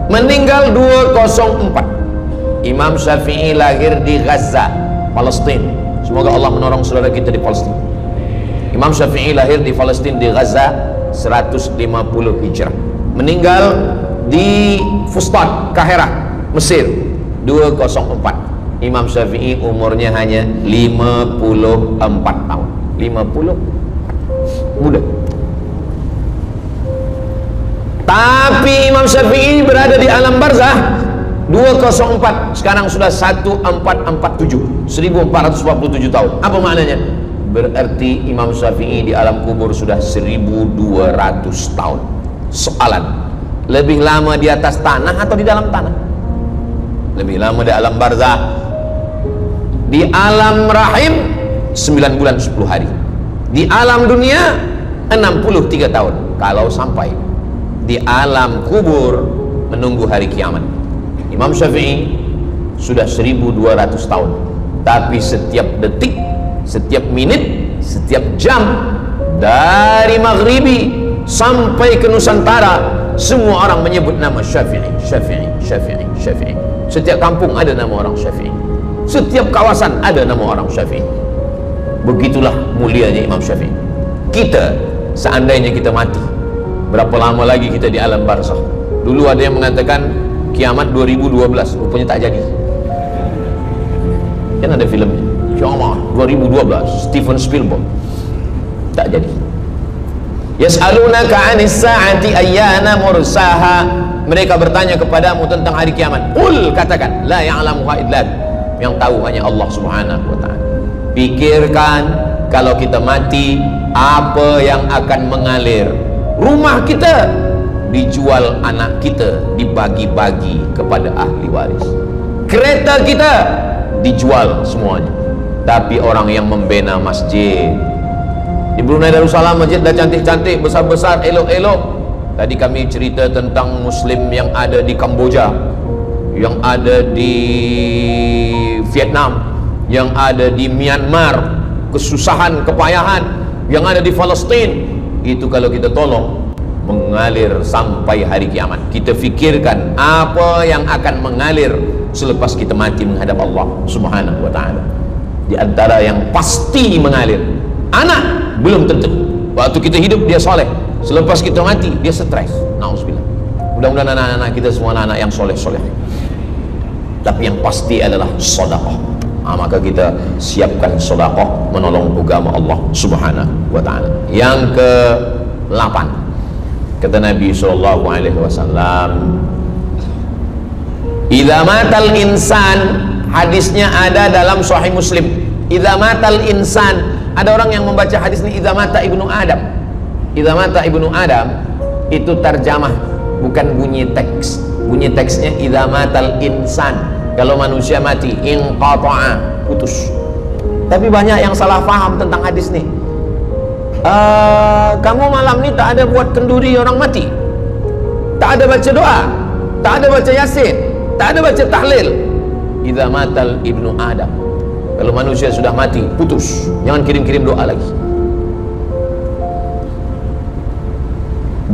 meninggal 204. Imam Syafi'i lahir di Gaza, Palestina. Semoga Allah menolong saudara kita di Palestina. Imam Syafi'i lahir di Palestina, di Gaza, 150 Hijrah. Meninggal di Fustat, Kahirah, Mesir, 204. Imam Syafi'i umurnya hanya 54 tahun. 50, muda. Tapi Imam Syafi'i berada di alam barzah 204, sekarang sudah 1447, 1447 tahun. Apa maknanya? Berarti Imam Syafi'i di alam kubur sudah 1200 tahun. Soalan, lebih lama di atas tanah atau di dalam tanah? Lebih lama di alam barzah. Di alam rahim 9 bulan 10 hari. Di alam dunia 63 tahun kalau sampai. Di alam kubur menunggu hari kiamat. Imam Syafi'i sudah 1200 tahun, tapi setiap detik, setiap menit, setiap jam, dari maghribi sampai ke Nusantara, semua orang menyebut nama Syafi'i, Syafi'i, Syafi'i, Syafi'i. Setiap kampung ada nama orang Syafi'i, setiap kawasan ada nama orang Syafi'i. Begitulah mulianya Imam Syafi'i. Kita, seandainya kita mati, berapa lama lagi kita di alam barzakh? Dulu ada yang mengatakan kiamat 2012, rupanya tak jadi. Kan ada filmnya, kiamat 2012, Steven Spielberg, tak jadi. Yas'alunaka 'anis sa'ati ayyana mursaha. Mereka bertanya kepadamu tentang hari kiamat. Qul, katakan, la ya'lamuha illa hu. Yang tahu hanya Allah Subhanahu wa ta'ala. Pikirkan, kalau kita mati, apa yang akan mengalir? Rumah kita dijual, anak kita dibagi-bagi kepada ahli waris, kereta kita dijual semuanya. Tapi orang yang membina masjid di Brunei Darussalam, masjid dah cantik-cantik, besar-besar, elok-elok. Tadi kami cerita tentang muslim yang ada di Kamboja, yang ada di Vietnam, yang ada di Myanmar, kesusahan, kepayahan, yang ada di Palestin. Itu kalau kita tolong, mengalir sampai hari kiamat. Kita fikirkan apa yang akan mengalir selepas kita mati menghadap Allah Subhanahu wa ta'ala. Di antara yang pasti mengalir, anak belum tentu. Waktu kita hidup dia soleh, selepas kita mati dia stres. Nauzubillah. Mudah-mudahan anak-anak kita semua anak yang soleh-soleh. Tapi yang pasti adalah sedekah. Maka kita siapkan sedekah menolong agama Allah Subhanahu wa ta'ala. Yang ke-8, kata Nabi SAW, idza matal insan, hadisnya ada dalam Sahih Muslim. Idza matal insan, ada orang yang membaca hadis ini idza mata ibnu Adam. Idza mata ibnu Adam itu terjemah, bukan bunyi teks. Bunyi teksnya idza matal insan, kalau manusia mati, inqata'a, putus. Tapi banyak yang salah faham tentang hadis nih. Kamu malam ni tak ada buat kenduri orang mati, tak ada baca doa, tak ada baca yasin, tak ada baca tahlil. Idza matal ibnu Adam, kalau manusia sudah mati, putus. Jangan kirim-kirim doa lagi.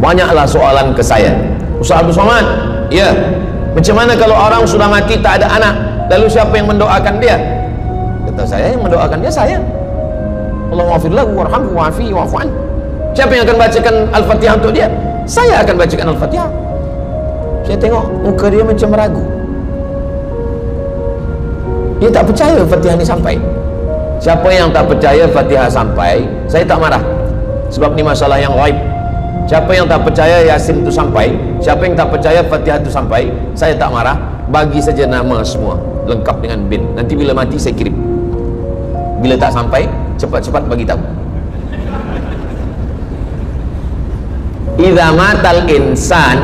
Banyaklah soalan ke saya, Ustaz Abdul Somad, ya, macam mana kalau orang sudah mati tak ada anak, lalu siapa yang mendoakan dia? Kata saya, yang mendoakan dia saya. Allahumma ghafir lahu warhamhu wa'afihi wa'fu anhu. Siapa yang akan bacakan Al-Fatihah untuk dia? Saya akan bacakan Al-Fatihah. Saya tengok muka dia macam ragu, dia tak percaya Fatihah ni sampai. Siapa yang tak percaya Fatihah sampai, saya tak marah, sebab ni masalah yang ghaib. Siapa yang tak percaya Yasin itu sampai, siapa yang tak percaya Fatihah itu sampai, saya tak marah. Bagi saja nama semua lengkap dengan bin. Nanti bila mati saya kirim. Bila tak sampai, cepat-cepat bagi tahu. Idza matal insan,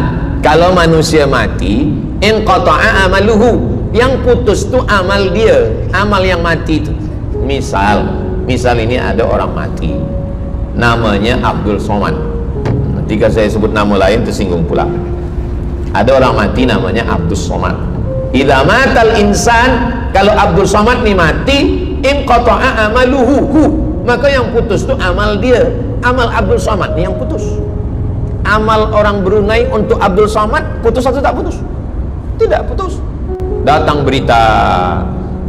kalau manusia mati, inqata'a amaluhu, yang putus tu amal dia, amal yang mati itu. Misal ini ada orang mati, namanya Abdul Somad. Jika saya sebut nama lain tersinggung pula. Ada orang mati namanya Abdul Somad. Idza matal insan, kalau Abdul Somad ni mati, inqata'a amaluhu, maka yang putus tu amal dia, amal Abdul Somad ni yang putus. Amal orang Brunei untuk Abdul Somad putus atau tak putus? Tidak putus. Datang berita,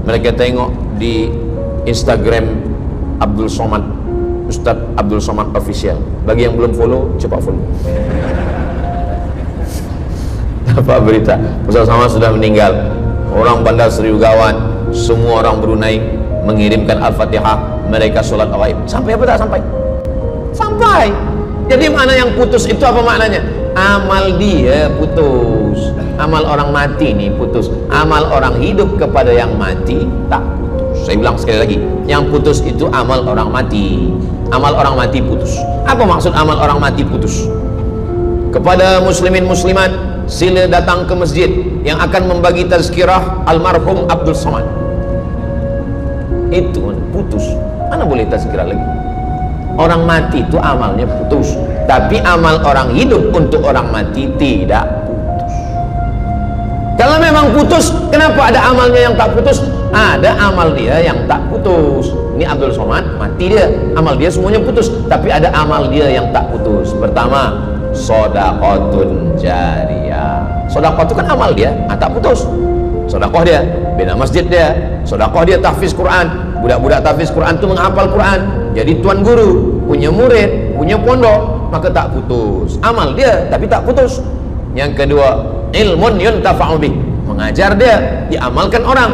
mereka tengok di Instagram Abdul Somad, Ustaz Abdul Somad Official. Bagi yang belum follow, cepat follow. Dapat berita Ustaz Somad sudah meninggal. Orang Bandar Seri Begawan, semua orang Brunei mengirimkan Al-Fatihah, mereka solat ghaib. Sampai apa tak sampai? Sampai. Jadi mana yang putus itu apa maknanya? amal dia putus. Amal orang mati ini putus. Amal orang hidup kepada yang mati tak putus. Saya ulang sekali lagi, yang putus itu amal orang mati. Amal orang mati putus. Apa maksud amal orang mati putus? Kepada muslimin muslimat, sila datang ke masjid yang akan membagi tazkirah almarhum Abdul Somad. Itu putus. Mana boleh tazkirah lagi? Orang mati itu amalnya putus, tapi amal orang hidup untuk orang mati tidak putus. Kalau memang putus, kenapa ada amalnya yang tak putus? Ada amal dia yang tak putus. Ini Abdul Somad mati dia, amal dia semuanya putus, tapi ada amal dia yang tak putus. Pertama, sodaqotun jariyah. Sodaqah itu kan amal dia, tak putus. Sodaqah dia bina masjid dia, sodaqah dia tahfiz Quran. Budak-budak tahfiz Quran itu menghafal Quran, jadi tuan guru, punya murid, punya pondok, maka tak putus. Amal dia tapi tak putus. Yang kedua, ilmun yuntafa'u bih, mengajar dia, diamalkan orang,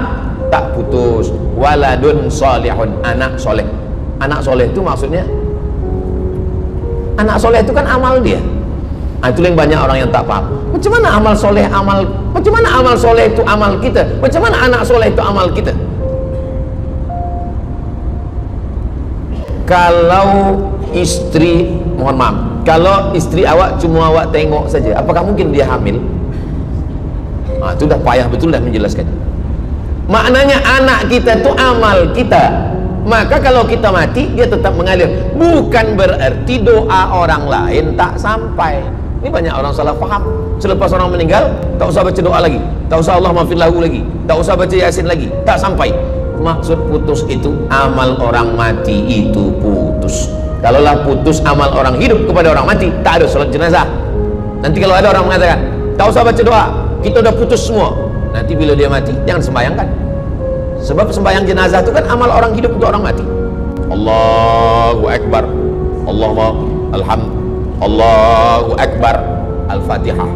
tak putus. Waladun salihun, anak soleh. Anak soleh itu maksudnya, anak soleh itu kan amal dia. Itu yang banyak orang yang tak paham. Macam mana amal soleh macam mana amal soleh itu amal kita? Macam mana anak soleh itu amal kita? Kalau istri, mohon maaf, kalau istri awak cuma awak tengok saja, apakah mungkin dia hamil? Itu dah payah betul dah menjelaskan. Maknanya anak kita itu amal kita. Maka kalau kita mati, dia tetap mengalir. Bukan berarti doa orang lain tak sampai. Ini banyak orang salah faham. Selepas orang meninggal, tak usah baca doa lagi, tak usah Allah maafin lahu lagi, tak usah baca Yasin lagi, tak sampai. Maksud putus itu amal orang mati itu putus. Kalaulah putus amal orang hidup kepada orang mati, tak ada salat jenazah. Nanti kalau ada orang mengatakan tak usah baca doa, kita udah putus semua, nanti bila dia mati jangan sembahyangkan. Sebab sembahyang jenazah itu kan amal orang hidup untuk orang mati. Allahu Akbar, Allahu Akbar, Al-Fatihah,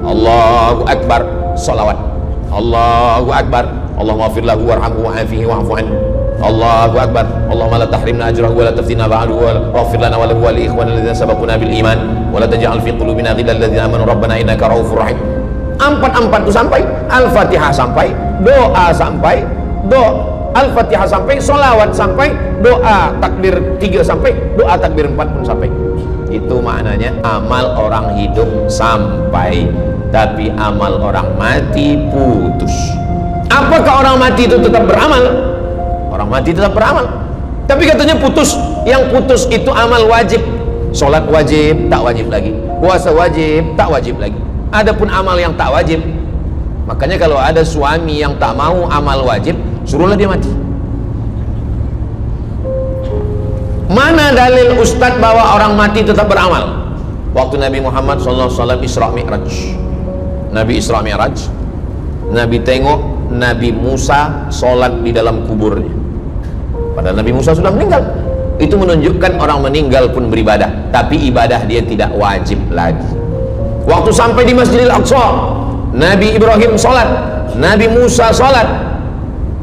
Allahu Akbar, salawat, Allahu Akbar, Allahumma ighfir lahu warhamhu wa'afihi wa'fu anhu, Allahu Akbar, Allahumma la tahrimna ajrahu wa la taftina ba'dahu wa ighfir lana wa lahu wa li ikhwanina alladhina sabaquna bil iman wa la taj'al fi qulubina ghillan lil ladzina amanu rabbana innaka ra'ufur rahim. Empat itu sampai, Al-Fatihah sampai, doa sampai, Al-Fatihah sampai, solawat sampai, doa takbir 3 sampai, doa takbir 4 pun sampai. Itu maknanya amal orang hidup sampai, tapi amal orang mati putus. Apakah orang mati itu tetap beramal? Orang mati tetap beramal, tapi katanya putus. Yang putus itu amal wajib. Solat wajib, tak wajib lagi. Puasa wajib, tak wajib lagi. Adapun amal yang tak wajib, makanya kalau ada suami yang tak mau amal wajib, suruhlah dia mati. Mana dalil ustaz bahwa orang mati tetap beramal? Waktu Nabi Muhammad SAW Isra Mi'raj, Nabi Isra Mi'raj, Nabi tengok Nabi Musa sholat di dalam kuburnya, padahal Nabi Musa sudah meninggal. Itu menunjukkan orang meninggal pun beribadah, tapi ibadah dia tidak wajib lagi. Waktu sampai di Masjidil Aqsa, Nabi Ibrahim sholat, Nabi Musa sholat,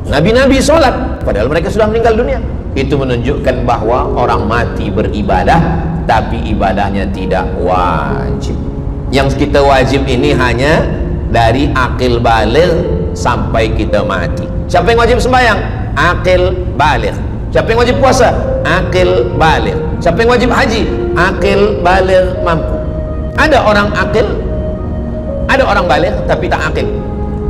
Nabi-Nabi sholat, padahal mereka sudah meninggal dunia. Itu menunjukkan bahwa orang mati beribadah, tapi ibadahnya tidak wajib. Yang kita wajib ini hanya dari akil baligh sampai kita mati. Siapa yang wajib sembahyang? Akil baligh. Siapa yang wajib puasa? Akil baligh. Siapa yang wajib haji? Akil baligh mampu. Ada orang akil, ada orang baligh tapi tak akil.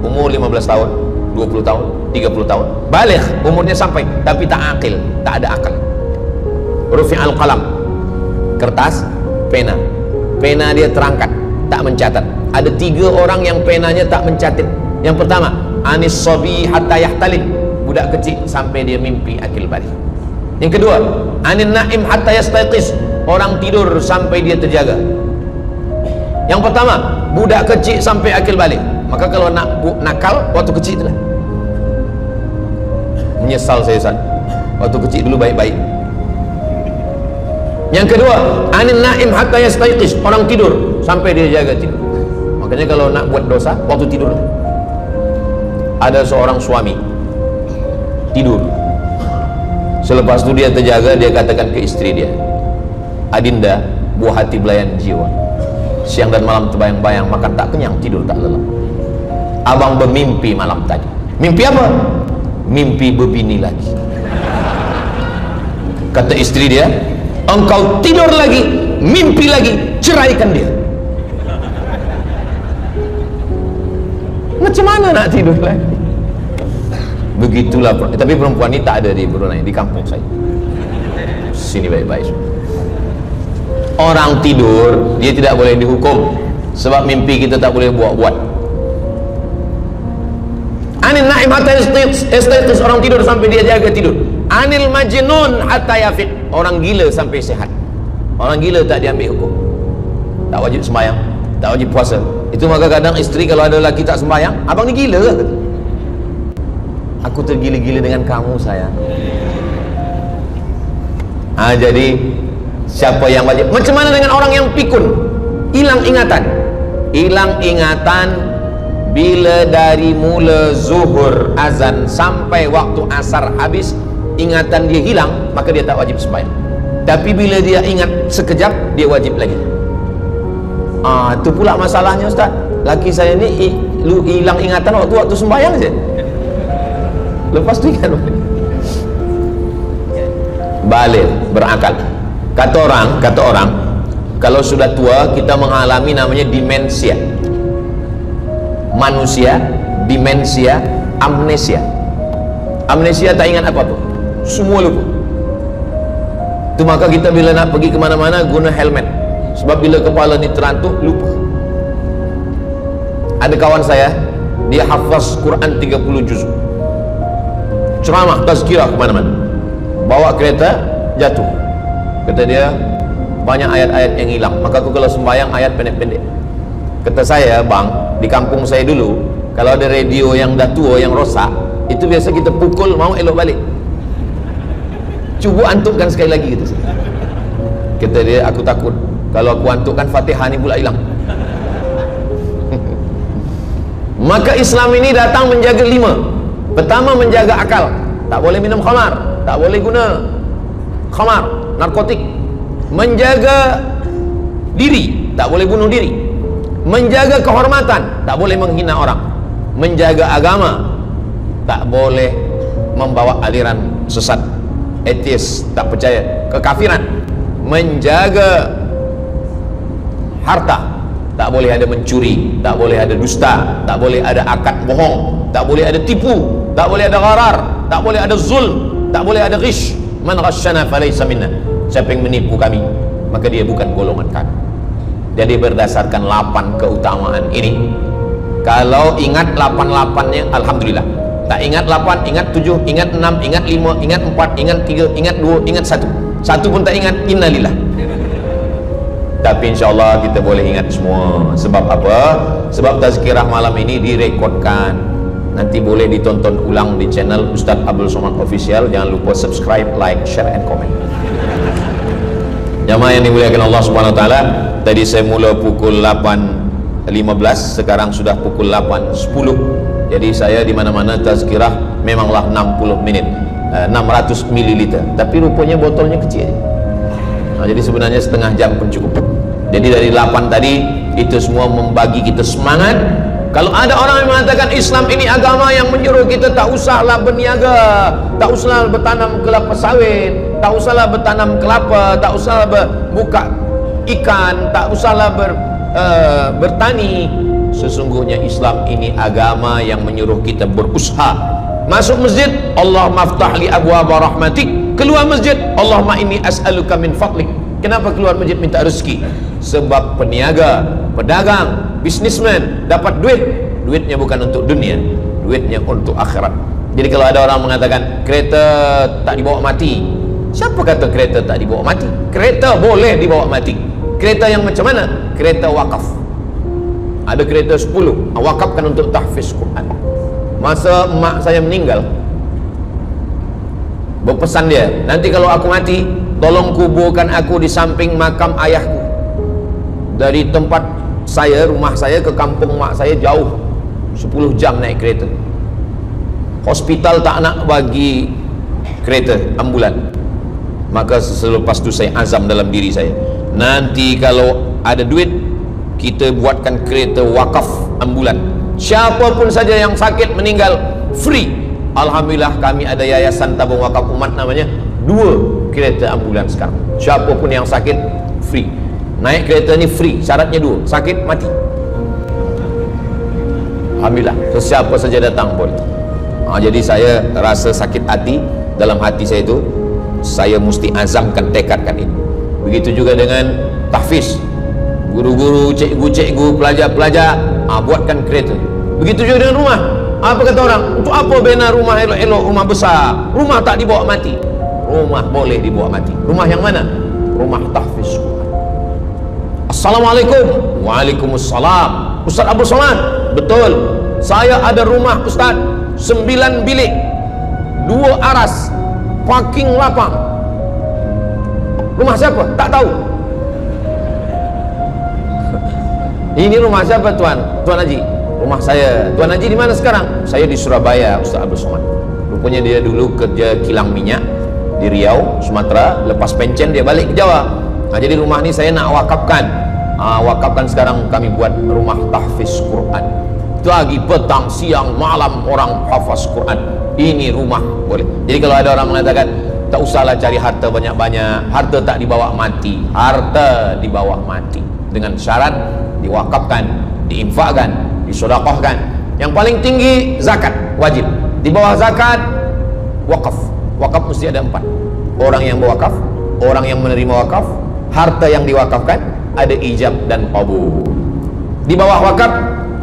Umur 15 tahun, 20 tahun, 30 tahun. Baligh, umurnya sampai tapi tak akil, tak ada akal. Rufi'al qalam, kertas, pena. Pena dia terangkat, tak mencatat. Ada 3 orang yang penanya tak mencatat. Yang pertama, anis sabi hatta yahtalim, budak kecil sampai dia mimpi akil balik. Yang kedua, anin naim hatta yastayqiz, orang tidur sampai dia terjaga. Yang pertama, budak kecil sampai akil balik. Maka kalau nak nakal waktu kecil itulah. Menyesal saya Ustaz, waktu kecil dulu baik-baik. Yang kedua, anin naim hatta yastayqiz, orang tidur sampai dia jaga tidur. Makanya kalau nak buat dosa waktu tidur. Ada seorang suami tidur, selepas itu dia terjaga, dia katakan ke istri dia, Adinda, buah hati belayan jiwa, siang dan malam terbayang-bayang, makan tak kenyang, tidur tak lelap. Abang bermimpi malam tadi. Mimpi apa? Mimpi berbini lagi. Kata istri dia, engkau tidur lagi, mimpi lagi, ceraikan dia. Macam mana nak tidur lagi? Begitulah. Tapi perempuan ini tak ada di Brunei, di kampung saya. Sini baik-baik. Orang tidur, dia tidak boleh dihukum, sebab mimpi kita tak boleh buat-buat. Anil naim hatta yastayqiz, orang tidur sampai dia jaga tidur. Anil majnun hatta yafiq, orang gila sampai sehat. Orang gila tak diambil hukum, tak wajib sembahyang, tak wajib puasa. Itu maka kadang isteri kalau ada lelaki tak sembahyang, abang ni gila ke? Aku tergila-gila dengan kamu sayang. Jadi siapa yang wajib? Macam mana dengan orang yang pikun, hilang ingatan? Hilang ingatan bila dari mula zuhur azan sampai waktu asar habis, ingatan dia hilang, maka dia tak wajib sembahyang. Tapi bila dia ingat sekejap, dia wajib lagi. Itu pula masalahnya Ustaz. Laki saya ni hilang ingatan waktu sembahyang je, lepas tu ingat balik berakal. Kata orang kalau sudah tua kita mengalami namanya demensia. Manusia demensia, amnesia. Amnesia tak ingat apa-apa, semua lupa. Itu maka kita bila nak pergi ke mana-mana guna helmet, sebab bila kepala ni terantuk lupa. Ada kawan saya, dia hafaz Quran 30 juz, ceramah tazkirah ke mana-mana, bawa kereta jatuh. Kata dia banyak ayat-ayat yang hilang, maka aku kalau sembahyang ayat pendek-pendek. Kata saya, bang, di kampung saya dulu kalau ada radio yang dah tua yang rosak, itu biasa kita pukul mau elok balik. Cuba antukkan sekali lagi, kata saya. Kata dia, aku takut kalau aku antukkan Fatihah ni pula hilang. Maka Islam ini datang menjaga 5. Pertama, menjaga akal, tak boleh minum khamar, tak boleh guna khamar, narkotik. Menjaga diri, tak boleh bunuh diri. Menjaga kehormatan, tak boleh menghina orang. Menjaga agama, tak boleh membawa aliran sesat, ateis, tak percaya, kekafiran. Menjaga harta, tak boleh ada mencuri, tak boleh ada dusta, tak boleh ada akad bohong, tak boleh ada tipu, tak boleh ada gharar, tak boleh ada zulm, tak boleh ada ghish. Man ghasyana falaysa minna, siapa yang menipu kami maka dia bukan golongan kami. Jadi berdasarkan 8 keutamaan ini, kalau ingat 8-8-nya alhamdulillah, tak ingat 8, ingat 7, ingat 6, ingat 5, ingat 4, ingat 3, ingat 2, ingat 1, satu pun tak ingat, innalillah. Tapi insyaAllah kita boleh ingat semua. Sebab apa? Sebab tazkirah malam ini direkodkan, nanti boleh ditonton ulang di channel Ustaz Abdul Somad Official. Jangan lupa subscribe, like, share and comment. Jamaah yang dimuliakan Allah Subhanahu Wa Taala, tadi saya mula pukul 8.15, sekarang sudah pukul 8.10. Jadi saya di mana-mana tazkirah memanglah 60 minit, 600 ml, tapi rupanya botolnya kecil. Jadi sebenarnya setengah jam pun cukup. Jadi dari 8 tadi itu semua membagi kita semangat. Kalau ada orang yang mengatakan Islam ini agama yang menyuruh kita tak usahlah berniaga, tak usahlah bertanam kelapa sawit, tak usahlah bertanam kelapa, tak usahlah buka ikan, tak usahlah bertani. Sesungguhnya Islam ini agama yang menyuruh kita berusaha. Masuk masjid, Allahumma aftah li abwaaba rahmatik. Keluar masjid, Allahumma inni as'aluka min fadlik. Kenapa keluar masjid minta rezeki? Sebab peniaga, pedagang, bisnismen dapat duit, duitnya bukan untuk dunia, duitnya untuk akhirat. Jadi kalau ada orang mengatakan kereta tak dibawa mati, siapa kata kereta tak dibawa mati? Kereta boleh dibawa mati. Kereta yang macam mana? Kereta wakaf. Ada kereta 10 wakafkan untuk tahfiz Quran. Masa emak saya meninggal, berpesan dia, nanti kalau aku mati, tolong kuburkan aku di samping makam ayahku. Dari tempat saya, rumah saya ke kampung mak saya jauh, 10 jam naik kereta. Hospital tak nak bagi kereta ambulan. Maka selepas tu saya azam dalam diri saya, nanti kalau ada duit, kita buatkan kereta wakaf ambulan. Siapapun saja yang sakit meninggal free. Alhamdulillah kami ada yayasan tabung wakaf umat namanya, 2 kereta ambulan sekarang. Siapapun yang sakit free. Naik kereta ni free, syaratnya 2, sakit mati. Alhamdulillah, sesiapa saja datang boleh. Jadi saya rasa sakit hati dalam hati saya itu, saya mesti azamkan, tekadkan ini. Begitu juga dengan tahfiz, guru-guru, cikgu-cikgu, pelajar-pelajar, buatkan kereta. Begitu juga dengan rumah. Apa kata orang? Untuk apa bina rumah elok-elok, rumah besar? Rumah tak dibawa mati. Rumah boleh dibawa mati. Rumah yang mana? Rumah tahfiz Quran. Assalamualaikum. Waalaikumsalam. Ustaz Abdul Somad. Betul, saya ada rumah Ustaz, 9 bilik, 2 aras, parking lapang. Rumah siapa? Tak tahu. Ini rumah siapa Tuan? Tuan Haji. Rumah saya. Tuan Haji di mana sekarang? Saya di Surabaya, Ustaz Abdul Somad. Rupanya dia dulu kerja kilang minyak di Riau, Sumatera. Lepas pencen dia balik ke Jawa. Jadi rumah ni saya nak wakafkan. Wakafkan sekarang, kami buat rumah tahfiz Quran. Pagi, petang, siang, malam orang hafaz Quran. Ini rumah boleh. Jadi kalau ada orang mengatakan tak usahlah cari harta banyak-banyak, harta tak dibawa mati. Harta dibawa mati dengan syarat diwakafkan, diinfakkan, disedekahkan. Yang paling tinggi zakat wajib. Di bawah zakat wakaf. Wakaf mesti ada 4. Orang yang berwakaf, orang yang menerima wakaf, harta yang diwakafkan, ada ijab dan qabul. Di bawah wakaf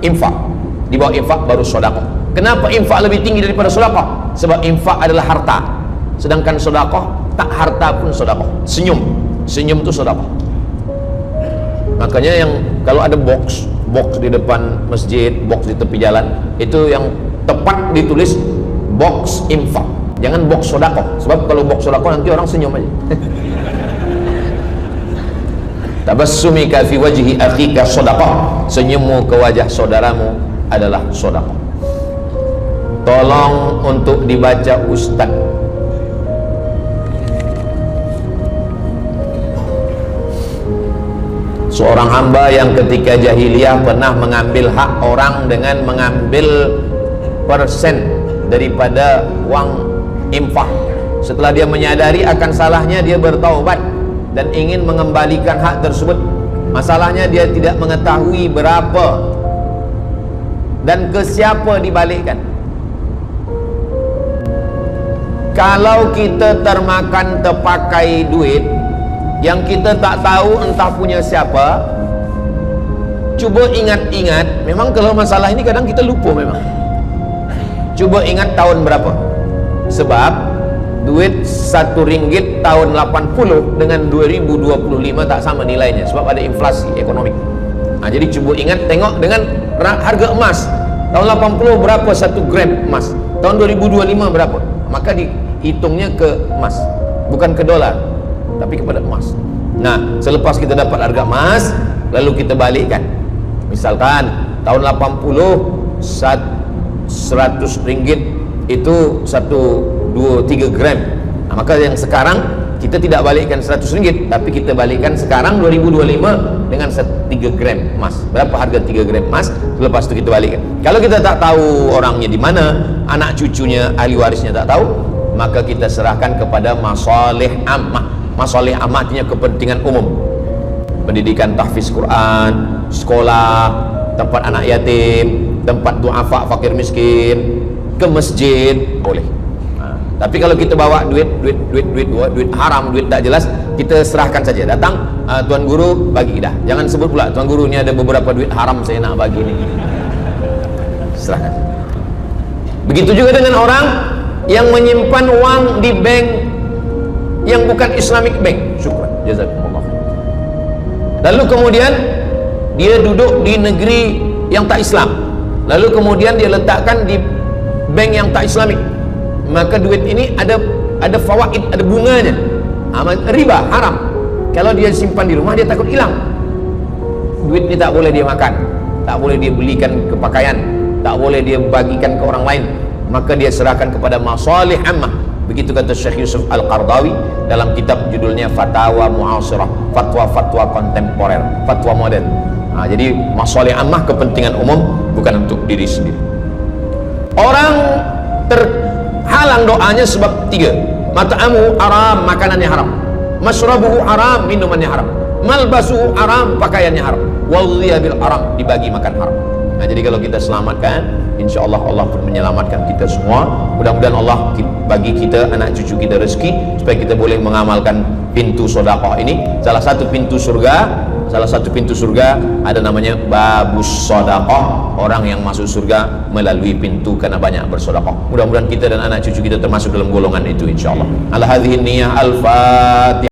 infak. Di bawah infak baru sedekah. Kenapa infak lebih tinggi daripada sedekah? Sebab infak adalah harta, sedangkan sedekah tak harta pun sedekah. Senyum itu sedekah. Makanya yang kalau ada box di depan masjid, box di tepi jalan, itu yang tepat ditulis box infak, jangan box sedekah. Sebab kalau box sedekah nanti orang senyum aja. Tabassumika fi wajhi akhika sedekah. Senyummu ke wajah saudaramu adalah sedekah. Tolong untuk dibaca Ustaz. Seorang hamba yang ketika jahiliyah pernah mengambil hak orang dengan mengambil persen daripada wang infak. Setelah dia menyadari akan salahnya, dia bertaubat dan ingin mengembalikan hak tersebut. Masalahnya dia tidak mengetahui berapa dan ke siapa dibalikkan. Kalau kita termakan terpakai duit yang kita tak tahu entah punya siapa, cuba ingat-ingat. Memang kalau masalah ini kadang kita lupa memang. Coba ingat tahun berapa. Sebab duit RM1 tahun 80 dengan 2025 tak sama nilainya, sebab ada inflasi ekonomi. Jadi coba ingat, tengok dengan harga emas tahun 80 berapa 1 gram emas, tahun 2025 berapa, maka dihitungnya ke emas, bukan ke dolar tapi kepada emas. Nah, selepas kita dapat harga emas, lalu kita balikkan. Misalkan tahun 80 100 ringgit itu 1, 2, 3 gram. Maka yang sekarang kita tidak balikkan 100 ringgit, tapi kita balikkan sekarang 2025 dengan 3 gram emas. Berapa harga 3 gram emas? Lepas itu kita balikkan. Kalau kita tak tahu orangnya di mana, anak cucunya, ahli warisnya tak tahu, maka kita serahkan kepada masalih ammah. Masalih ammah artinya kepentingan umum. Pendidikan tahfiz Quran, sekolah, tempat anak yatim, tempat duafa fakir miskin, ke masjid boleh. Tapi kalau kita bawa duit haram, duit tak jelas, kita serahkan saja. Datang, tuan guru bagi dah. Jangan sebut pula, tuan guru ni ada beberapa duit haram saya nak bagi ni. Serahkan. Begitu juga dengan orang yang menyimpan wang di bank yang bukan Islamic bank. Syukran, jazakumullah. Lalu kemudian dia duduk di negeri yang tak Islam, lalu kemudian dia letakkan di bank yang tak Islamik. Maka duit ini ada fawaid, ada bunganya. Riba, haram. Kalau dia simpan di rumah, dia takut hilang. Duit ini tak boleh dia makan, tak boleh dia belikan ke pakaian, tak boleh dia bagikan ke orang lain. Maka dia serahkan kepada masalih ammah. Begitu kata Syekh Yusuf Al-Qardawi dalam kitab judulnya Fatawa Mu'asirah, fatwa-fatwa kontemporer, fatwa modern. Jadi masalah ammah, kepentingan umum, bukan untuk diri sendiri. Orang terhalang doanya sebab 3. Mat'amu haram, makanannya haram. Masyrabuhu haram, minumannya haram. Malbasuhu haram, pakaiannya haram. Wadhiya bil haram, dibagi makan haram. Jadi kalau kita selamatkan, insya Allah Allah pun menyelamatkan kita semua. Mudah-mudahan Allah bagi kita, anak cucu kita rezeki, supaya kita boleh mengamalkan pintu sedekah ini. Salah satu pintu surga ada namanya babus sedekah, orang yang masuk surga melalui pintu karena banyak bersedekah. Mudah-mudahan kita dan anak cucu kita termasuk dalam golongan itu, insya Allah. Ala hadhihi niyyah al-fatihah.